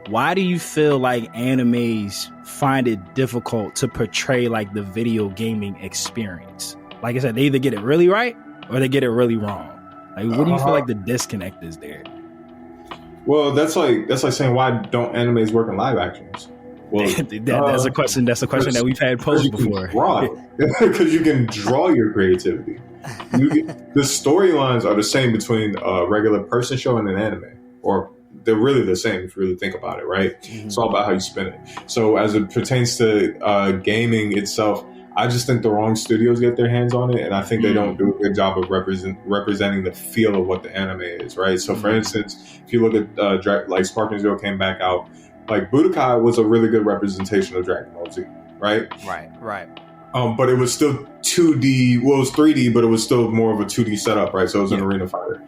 Why do you feel like animes find it difficult to portray like the video gaming experience? Like I said, they either get it really right or they get it really wrong. Like what do you feel like the disconnect is there? Well, that's like saying, why don't animes work in live actions? Well, that's a question. That's a question that we've had posed before. Because you can draw your creativity. The storylines are the same between a regular person show and an anime, or they're really the same if you really think about it, right? Mm-hmm. It's all about how you spin it. So as it pertains to gaming itself, I just think the wrong studios get their hands on it, and I think they don't do a good job of representing the feel of what the anime is, right? So, for instance, if you look at like Sparking Zero came back out, like Budokai was a really good representation of Dragon Ball Z, right? Right. But it was still 2D. Well, it was 3D, but it was still more of a 2D setup, right? So it was an arena fighter.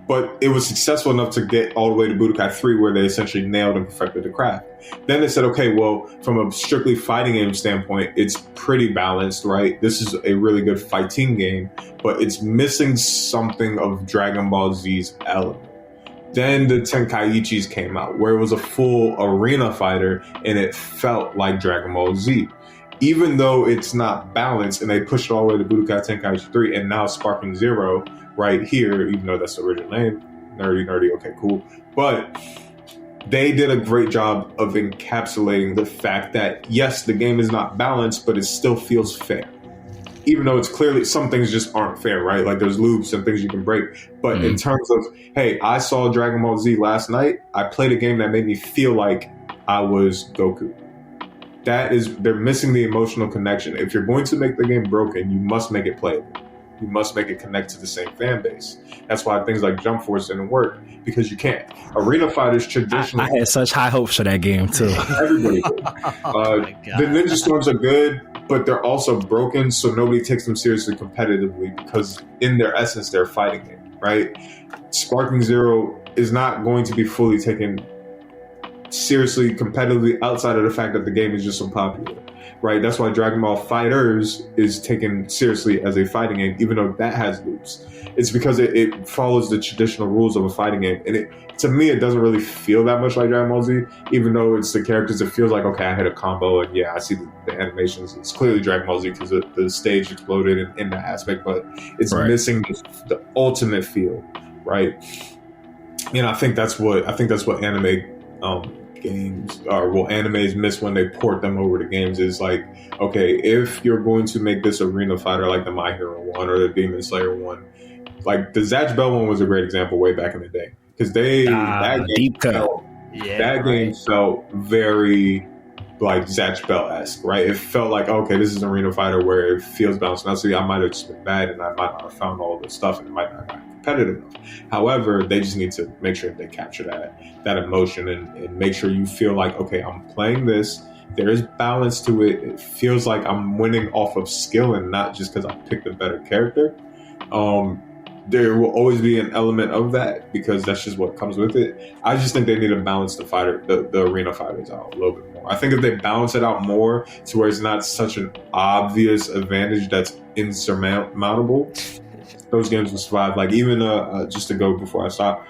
but it was successful enough to get all the way to Budokai 3, where they essentially nailed and perfected the craft. Then they said, okay, well, from a strictly fighting game standpoint, it's pretty balanced, right? This is a really good fighting game, but it's missing something of Dragon Ball Z's element. Then the Tenkaichis came out, where it was a full arena fighter, and it felt like Dragon Ball Z. Even though it's not balanced, and they pushed it all the way to Budokai Tenkaichi 3, and now Sparking Zero right here, even though that's the original name, nerdy, okay, cool. But they did a great job of encapsulating the fact that, yes, the game is not balanced, but it still feels fair. Even though it's clearly, some things just aren't fair, right? Like there's loops and things you can break. But in terms of, hey, I saw Dragon Ball Z last night, I played a game that made me feel like I was Goku. They're missing the emotional connection. If you're going to make the game broken, you must make it playable. You must make it connect to the same fan base. That's why things like Jump Force didn't work, because you can't. Arena fighters traditionally... I had such high hopes for that game, too. Everybody did. The Ninja Storms are good, but they're also broken, so nobody takes them seriously competitively, because in their essence, they're a fighting game, right? Sparking Zero is not going to be fully taken seriously competitively outside of the fact that the game is just so popular, right? That's why Dragon Ball FighterZ is taken seriously as a fighting game, even though that has loops. It's because it follows the traditional rules of a fighting game, and to me, it doesn't really feel that much like Dragon Ball Z, even though it's the characters. It feels like, okay, I hit a combo, and yeah, I see the animations. It's clearly Dragon Ball Z because the stage exploded in that aspect, but it's missing the ultimate feel, right? And I think that's what anime games animes miss when they port them over to games, is like, okay, if you're going to make this arena fighter like the My Hero one or the Demon Slayer one, like the Zatch Bell one was a great example way back in the day, because that game felt very like Zatch Bell-esque, right? It felt like, okay, this is an arena fighter where it feels balanced. Now, see, I might have just been bad and I might not have found all this stuff and it might not have been competitive enough. However, they just need to make sure they capture that emotion and make sure you feel like, okay, I'm playing this. There is balance to it. It feels like I'm winning off of skill and not just because I picked a better character. There will always be an element of that because that's just what comes with it. I just think they need to balance the arena fighters out a little bit more. I think if they balance it out more to where it's not such an obvious advantage that's insurmountable, those games will survive. Like even just to go before I stop,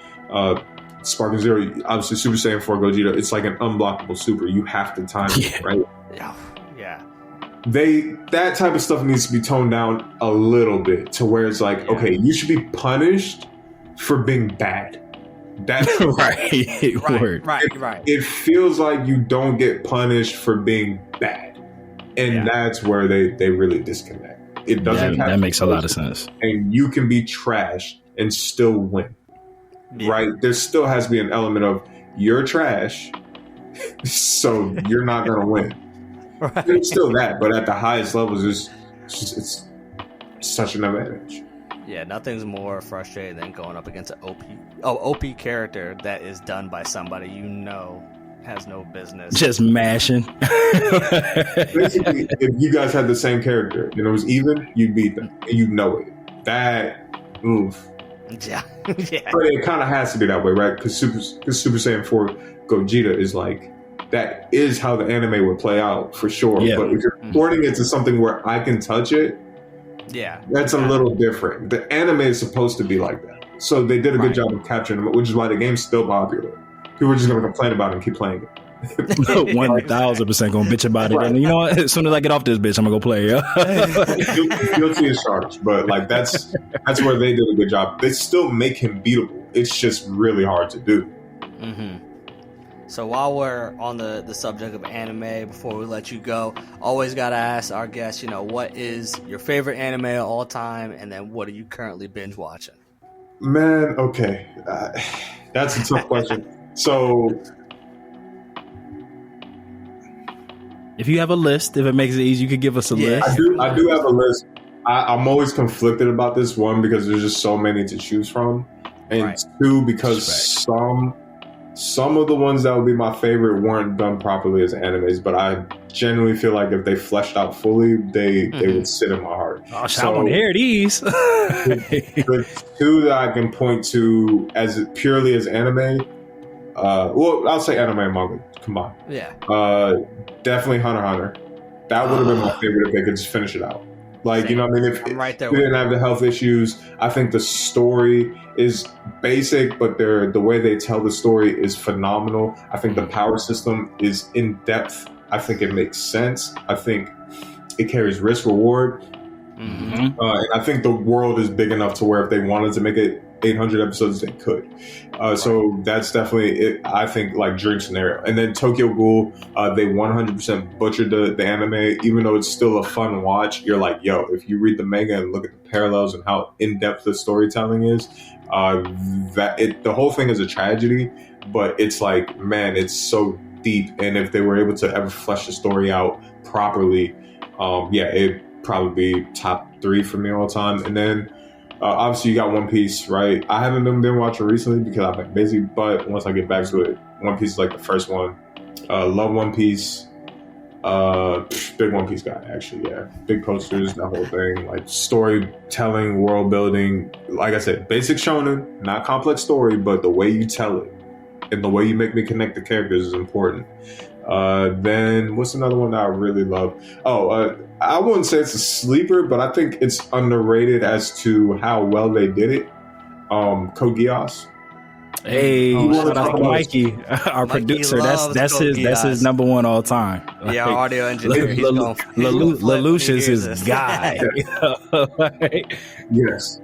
Sparking Zero, obviously Super Saiyan 4 Gogeta, it's like an unblockable super. You have to time it, right? Yeah. That type of stuff needs to be toned down a little bit to where it's like, okay, you should be punished for being bad. That's right. It feels like you don't get punished for being bad, and that's where they really disconnect. It doesn't. That makes a lot of sense. And you can be trash and still win, right? There still has to be an element of you're trash, so you're not going to win. Right. It's still that, but at the highest levels, it's such an advantage. Yeah, nothing's more frustrating than going up against an OP character that is done by somebody has no business. Just mashing. Basically, if you guys had the same character and it was even, you'd beat them. And you know it. Oof. Yeah. But it kind of has to be that way, right? Because Super Saiyan 4 Gogeta is like, that is how the anime would play out for sure. Yeah. But if you're porting it to something where I can touch it, that's a little different. The anime is supposed to be like that. So they did a good job of capturing them, which is why the game's still popular. People are just going to complain about it and keep playing it. 1,000% going to bitch about it. And you know what? As soon as I get off this bitch, I'm going to go play. Guilty as charged. But like that's where they did a good job. They still make him beatable. It's just really hard to do. Mm-hmm. So while we're on the subject of anime, before we let you go, always got to ask our guests, what is your favorite anime of all time? And then what are you currently binge watching? Man, okay. That's a tough question. So if you have a list, if it makes it easy, you could give us a list. I do have a list. I'm always conflicted about this, one, because there's just so many to choose from. And two, because some of the ones that would be my favorite weren't done properly as animes, but I genuinely feel like if they fleshed out fully, they would sit in my heart. Oh, I want to hear these. The two that I can point to as purely as anime, well, I'll say anime and manga combined. Yeah. Definitely Hunter x Hunter. That would have been my favorite if they could just finish it out. Like, you know what I mean? If I'm right there they didn't have the health issues, I think the story is basic, but the way they tell the story is phenomenal. I think the power system is in depth. I think it makes sense. I think it carries risk reward. And I think the world is big enough to where if they wanted to make it 800 episodes, they could. So that's definitely it. I think like dream scenario. And then Tokyo Ghoul, they 100% butchered the anime, even though it's still a fun watch. You're like, yo, if you read the manga and look at the parallels and how in depth the storytelling is, the whole thing is a tragedy, but it's like, man, it's so deep. And if they were able to ever flesh the story out properly, it'd probably be top 3 for me all time. And then obviously you got One Piece, right? I haven't been watching recently because I've been busy, but once I get back to it, One Piece is like the first one. Love One Piece. Big One Piece guy, actually, yeah. Big posters, that whole thing. Like storytelling, world building. Like I said, basic shonen, not complex story, but the way you tell it and the way you make me connect the characters is important. Then what's another one that I really love? I wouldn't say it's a sleeper, but I think it's underrated as to how well they did it. Code Geass. Hey, shout out to Mikey, our producer. That's his number one all time. Yeah, our audio engineer. Lelouch is his guy. Yes.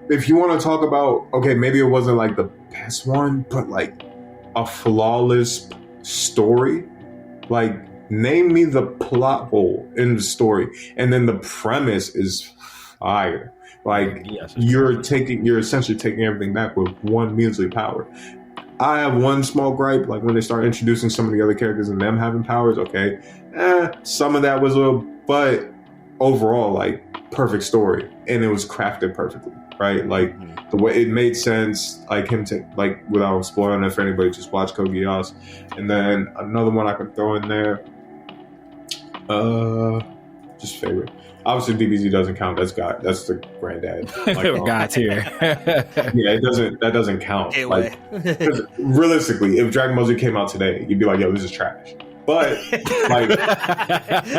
If you want to talk about, okay, maybe it wasn't like the best one, but like a flawless story, like name me the plot hole in the story, and then the premise is fire. Like you're essentially taking everything back with one measly power. I have one small gripe, like when they start introducing some of the other characters and them having powers. Okay, some of that was but overall, like perfect story, and it was crafted perfectly, right? Like the way it made sense, like him to like without spoiling it for anybody, just watch Code Geass. And then another one I could throw in there, just favorite. Obviously, DBZ doesn't count. That's the granddad. Like, God's here. Yeah, that doesn't count. Like, realistically, if Dragon Ball Z came out today, you'd be like, "Yo, this is trash." But like,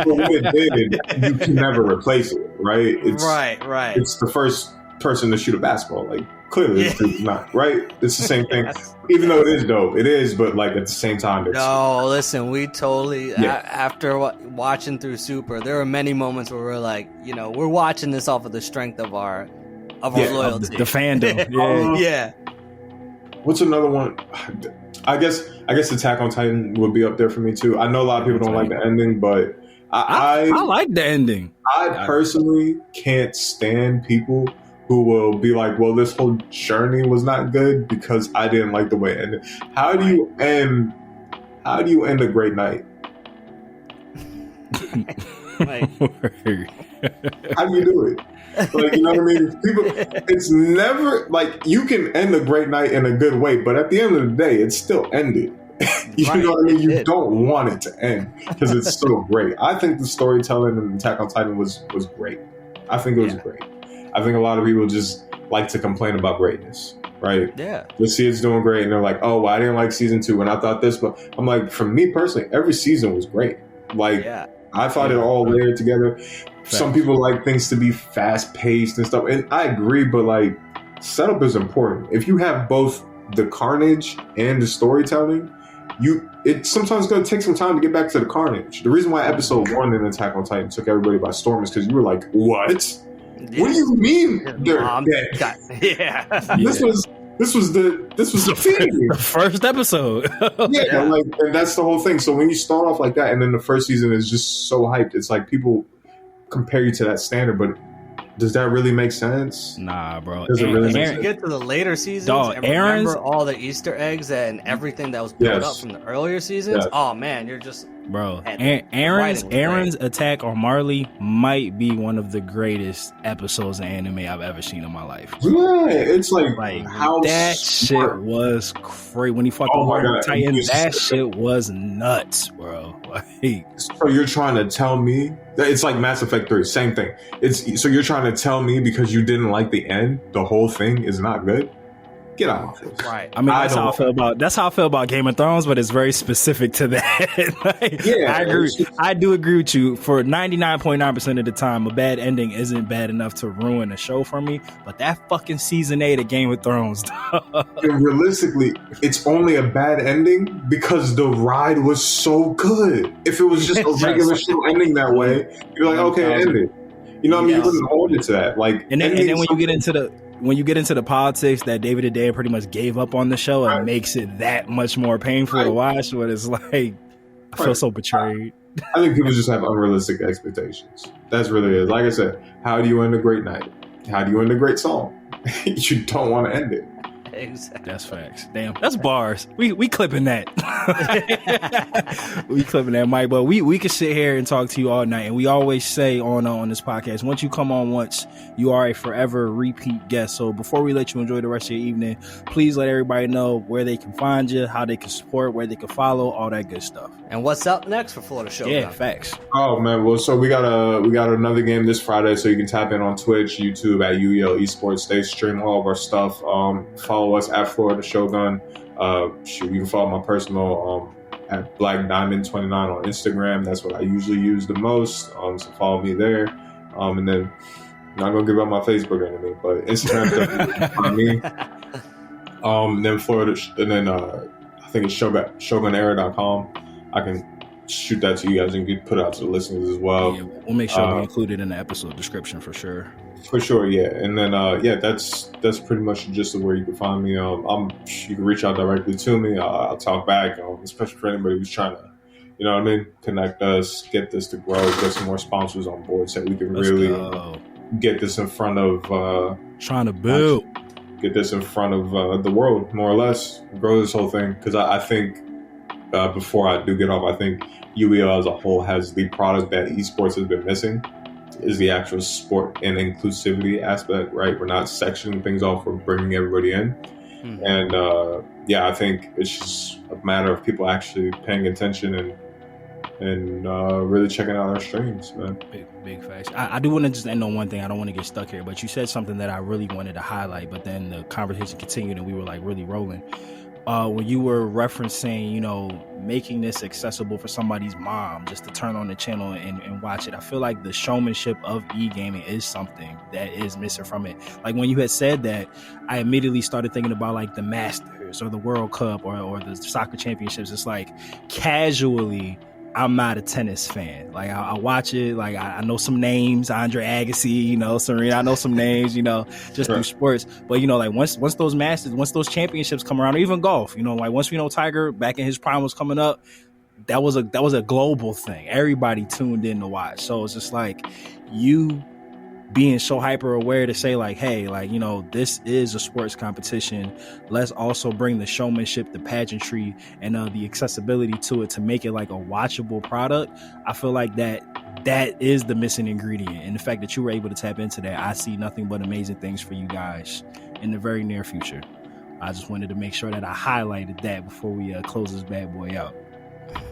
for what it did, you can never replace it, right? It's, right. It's the first person to shoot a basketball. Like, clearly, it's not right. It's the same thing. Even though it is dope, it is. But like at the same time, it's, no. Listen, we totally after watching through Super, there were many moments where we're like, we're watching this off of the strength of our loyalty, the fandom. Yeah. What's another one? I guess Attack on Titan would be up there for me too. I know a lot of people don't like the ending, but I like the ending. I personally can't stand people who will be like, well, this whole journey was not good because I didn't like the way it ended. How do you end a great night? How do you do it? Like, you know what I mean? People, it's never like you can end a great night in a good way, but at the end of the day, it's still ended. You know what I mean? You don't want it to end because it's so great. I think the storytelling in Attack on Titan was great. I think it was great. I think a lot of people just like to complain about greatness, right? Yeah. They see it's doing great and they're like, oh, well, I didn't like season 2 and I thought this, but I'm like, for me personally, every season was great. Like, I thought it all layered together. Some people like things to be fast paced and stuff, and I agree, but like, setup is important. If you have both the carnage and the storytelling, it's sometimes going to take some time to get back to the carnage. The reason why episode 1 in Attack on Titan took everybody by storm is because you were like, what? What do you mean they're dead? This was the first episode. And that's the whole thing. So when you start off like that, and then the first season is just so hyped, it's like people compare you to that standard, but does that really make sense? Nah, bro. Does it really make sense? You get to the later seasons and remember all the Easter eggs and everything that was built up from the earlier seasons. Oh man, you're just Bro, And Aaron's writing was great. attack on Marley might be one of the greatest episodes of anime I've ever seen in my life. Yeah, it's like how that smart. shit was crazy. When he fought Oh the my Warrior God. Titan, He's that so shit was nuts, bro. Like, So you're trying to tell me that it's like Mass Effect 3, same thing. So you're trying to tell me because you didn't like the end, the whole thing is not good? Get out of my face. Right. I mean, that's how I feel about Game of Thrones, but it's very specific to that. Like, Yeah, I agree. I do agree with you. For 99.9% of the time, a bad ending isn't bad enough to ruin a show for me. But that fucking season 8 of Game of Thrones, And realistically, it's only a bad ending because the ride was so good. If it was just a regular show ending that way, you're like, okay, end it. You know what I mean? You wouldn't hold it to that. Like, and then when you get into the politics that David and Dan pretty much gave up on the show, it makes it that much more painful to watch. But it's like, I feel so betrayed. I think people just have unrealistic expectations. That's really it. Like I said, how do you end a great night? How do you end a great song? You don't want to end it. Exactly. That's facts. Damn, that's bars. We clipping that. We clipping that, Mike. But we can sit here and talk to you all night. And we always say on this podcast, once you come on once, you are a forever repeat guest. So before we let you enjoy the rest of your evening, please let everybody know where they can find you, how they can support, where they can follow, all that good stuff. And what's up next for Florida Shogun? Yeah, facts. Oh man, well, so we got another game this Friday, so you can tap in on Twitch, YouTube at UEL Esports. They stream all of our stuff. Follow us at Florida Shogun. You can follow my personal at Black Diamond 29 on Instagram. That's what I usually use the most. So follow me there. And then I'm not gonna give out my Facebook or anything, but Instagram definitely find me. And then Florida, and then I think it's shogunera.com. I can shoot that to you guys and put it out to the listeners as well. Yeah, we'll make sure we include it in the episode description for sure. For sure, yeah. And then that's pretty much just where you can find me. You can reach out directly to me. I'll talk back, especially for anybody who's trying to, you know what I mean, connect us, get this to grow, get some more sponsors on board so we can get this in front of trying to build. Get this in front of the world, more or less. Grow this whole thing. Because I think, before I do get off, I think UEL as a whole has the product that esports has been missing, is the actual sport and inclusivity aspect, right? We're not sectioning things off, we're bringing everybody in. Mm-hmm. And I think it's just a matter of people actually paying attention and really checking out our streams, man. Big facts. I do want to just end on one thing. I don't want to get stuck here, but you said something that I really wanted to highlight, but then the conversation continued and we were like really rolling. When you were referencing, making this accessible for somebody's mom just to turn on the channel and watch it, I feel like the showmanship of e-gaming is something that is missing from it. Like when you had said that, I immediately started thinking about like the Masters or the World Cup or the soccer championships. It's like casually, I'm not a tennis fan. Like I watch it. Like I know some names, Andre Agassi, Serena. I know some names, just through sports. But like once those Masters, once those championships come around, or even golf, like once Tiger back in his prime was coming up, that was a global thing. Everybody tuned in to watch. So it's just like you being so hyper aware to say like, hey, like, this is a sports competition. Let's also bring the showmanship, the pageantry, and the accessibility to it to make it like a watchable product. I feel like that is the missing ingredient. And the fact that you were able to tap into that, I see nothing but amazing things for you guys in the very near future. I just wanted to make sure that I highlighted that before we close this bad boy out.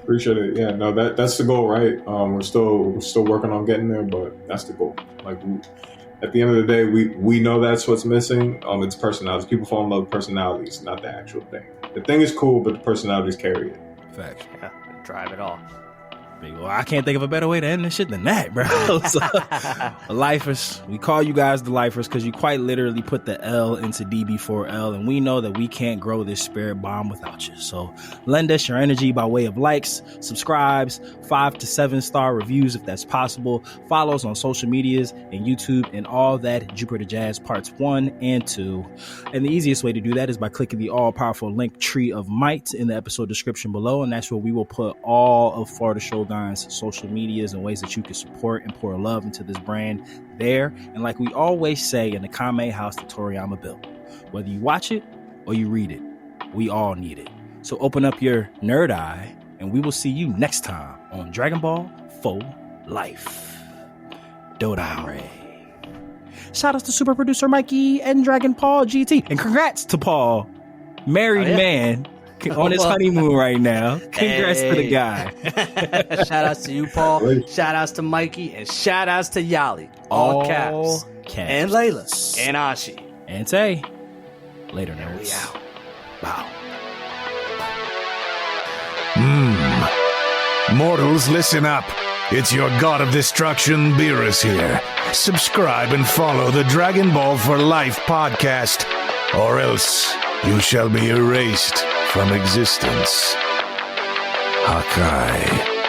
Appreciate it. Yeah, no, that's the goal, right? We're still working on getting there, but that's the goal. Like at the end of the day, we know that's what's missing. It's personalities. People fall in love with personalities, not the actual thing. The thing is cool, but the personalities carry it. Facts. Yeah, drive it all. Well, I can't think of a better way to end this shit than that, bro. So, lifers, we call you guys the lifers because you quite literally put the L into DB4L, and we know that we can't grow this spirit bomb without you. So lend us your energy by way of likes, subscribes, 5 to 7 star reviews if that's possible, follows on social medias and YouTube and all that Jupiter Jazz parts 1 and 2. And the easiest way to do that is by clicking the all-powerful link tree of might in the episode description below, and that's where we will put all of Florida Shogun's social medias and ways that you can support and pour love into this brand there. And like we always say in the Kame House that Toriyama built, whether you watch it or you read it, we all need it. So open up your nerd eye and we will see you next time on Dragon Ball for Life. Dodare. Shout outs to super producer Mikey and Dragon Paul GT. And congrats to Paul, married man on his honeymoon right now. Congrats to the guy. Shout outs to you, Paul. Shout outs to Mikey. And shout outs to Yali. All caps. And Layla. And Ashi. And Tay. Later, nerds. We out. Wow. Mortals, listen up. It's your god of destruction, Beerus here. Subscribe and follow the Dragon Ball for Life podcast, or else you shall be erased from existence. Hakai.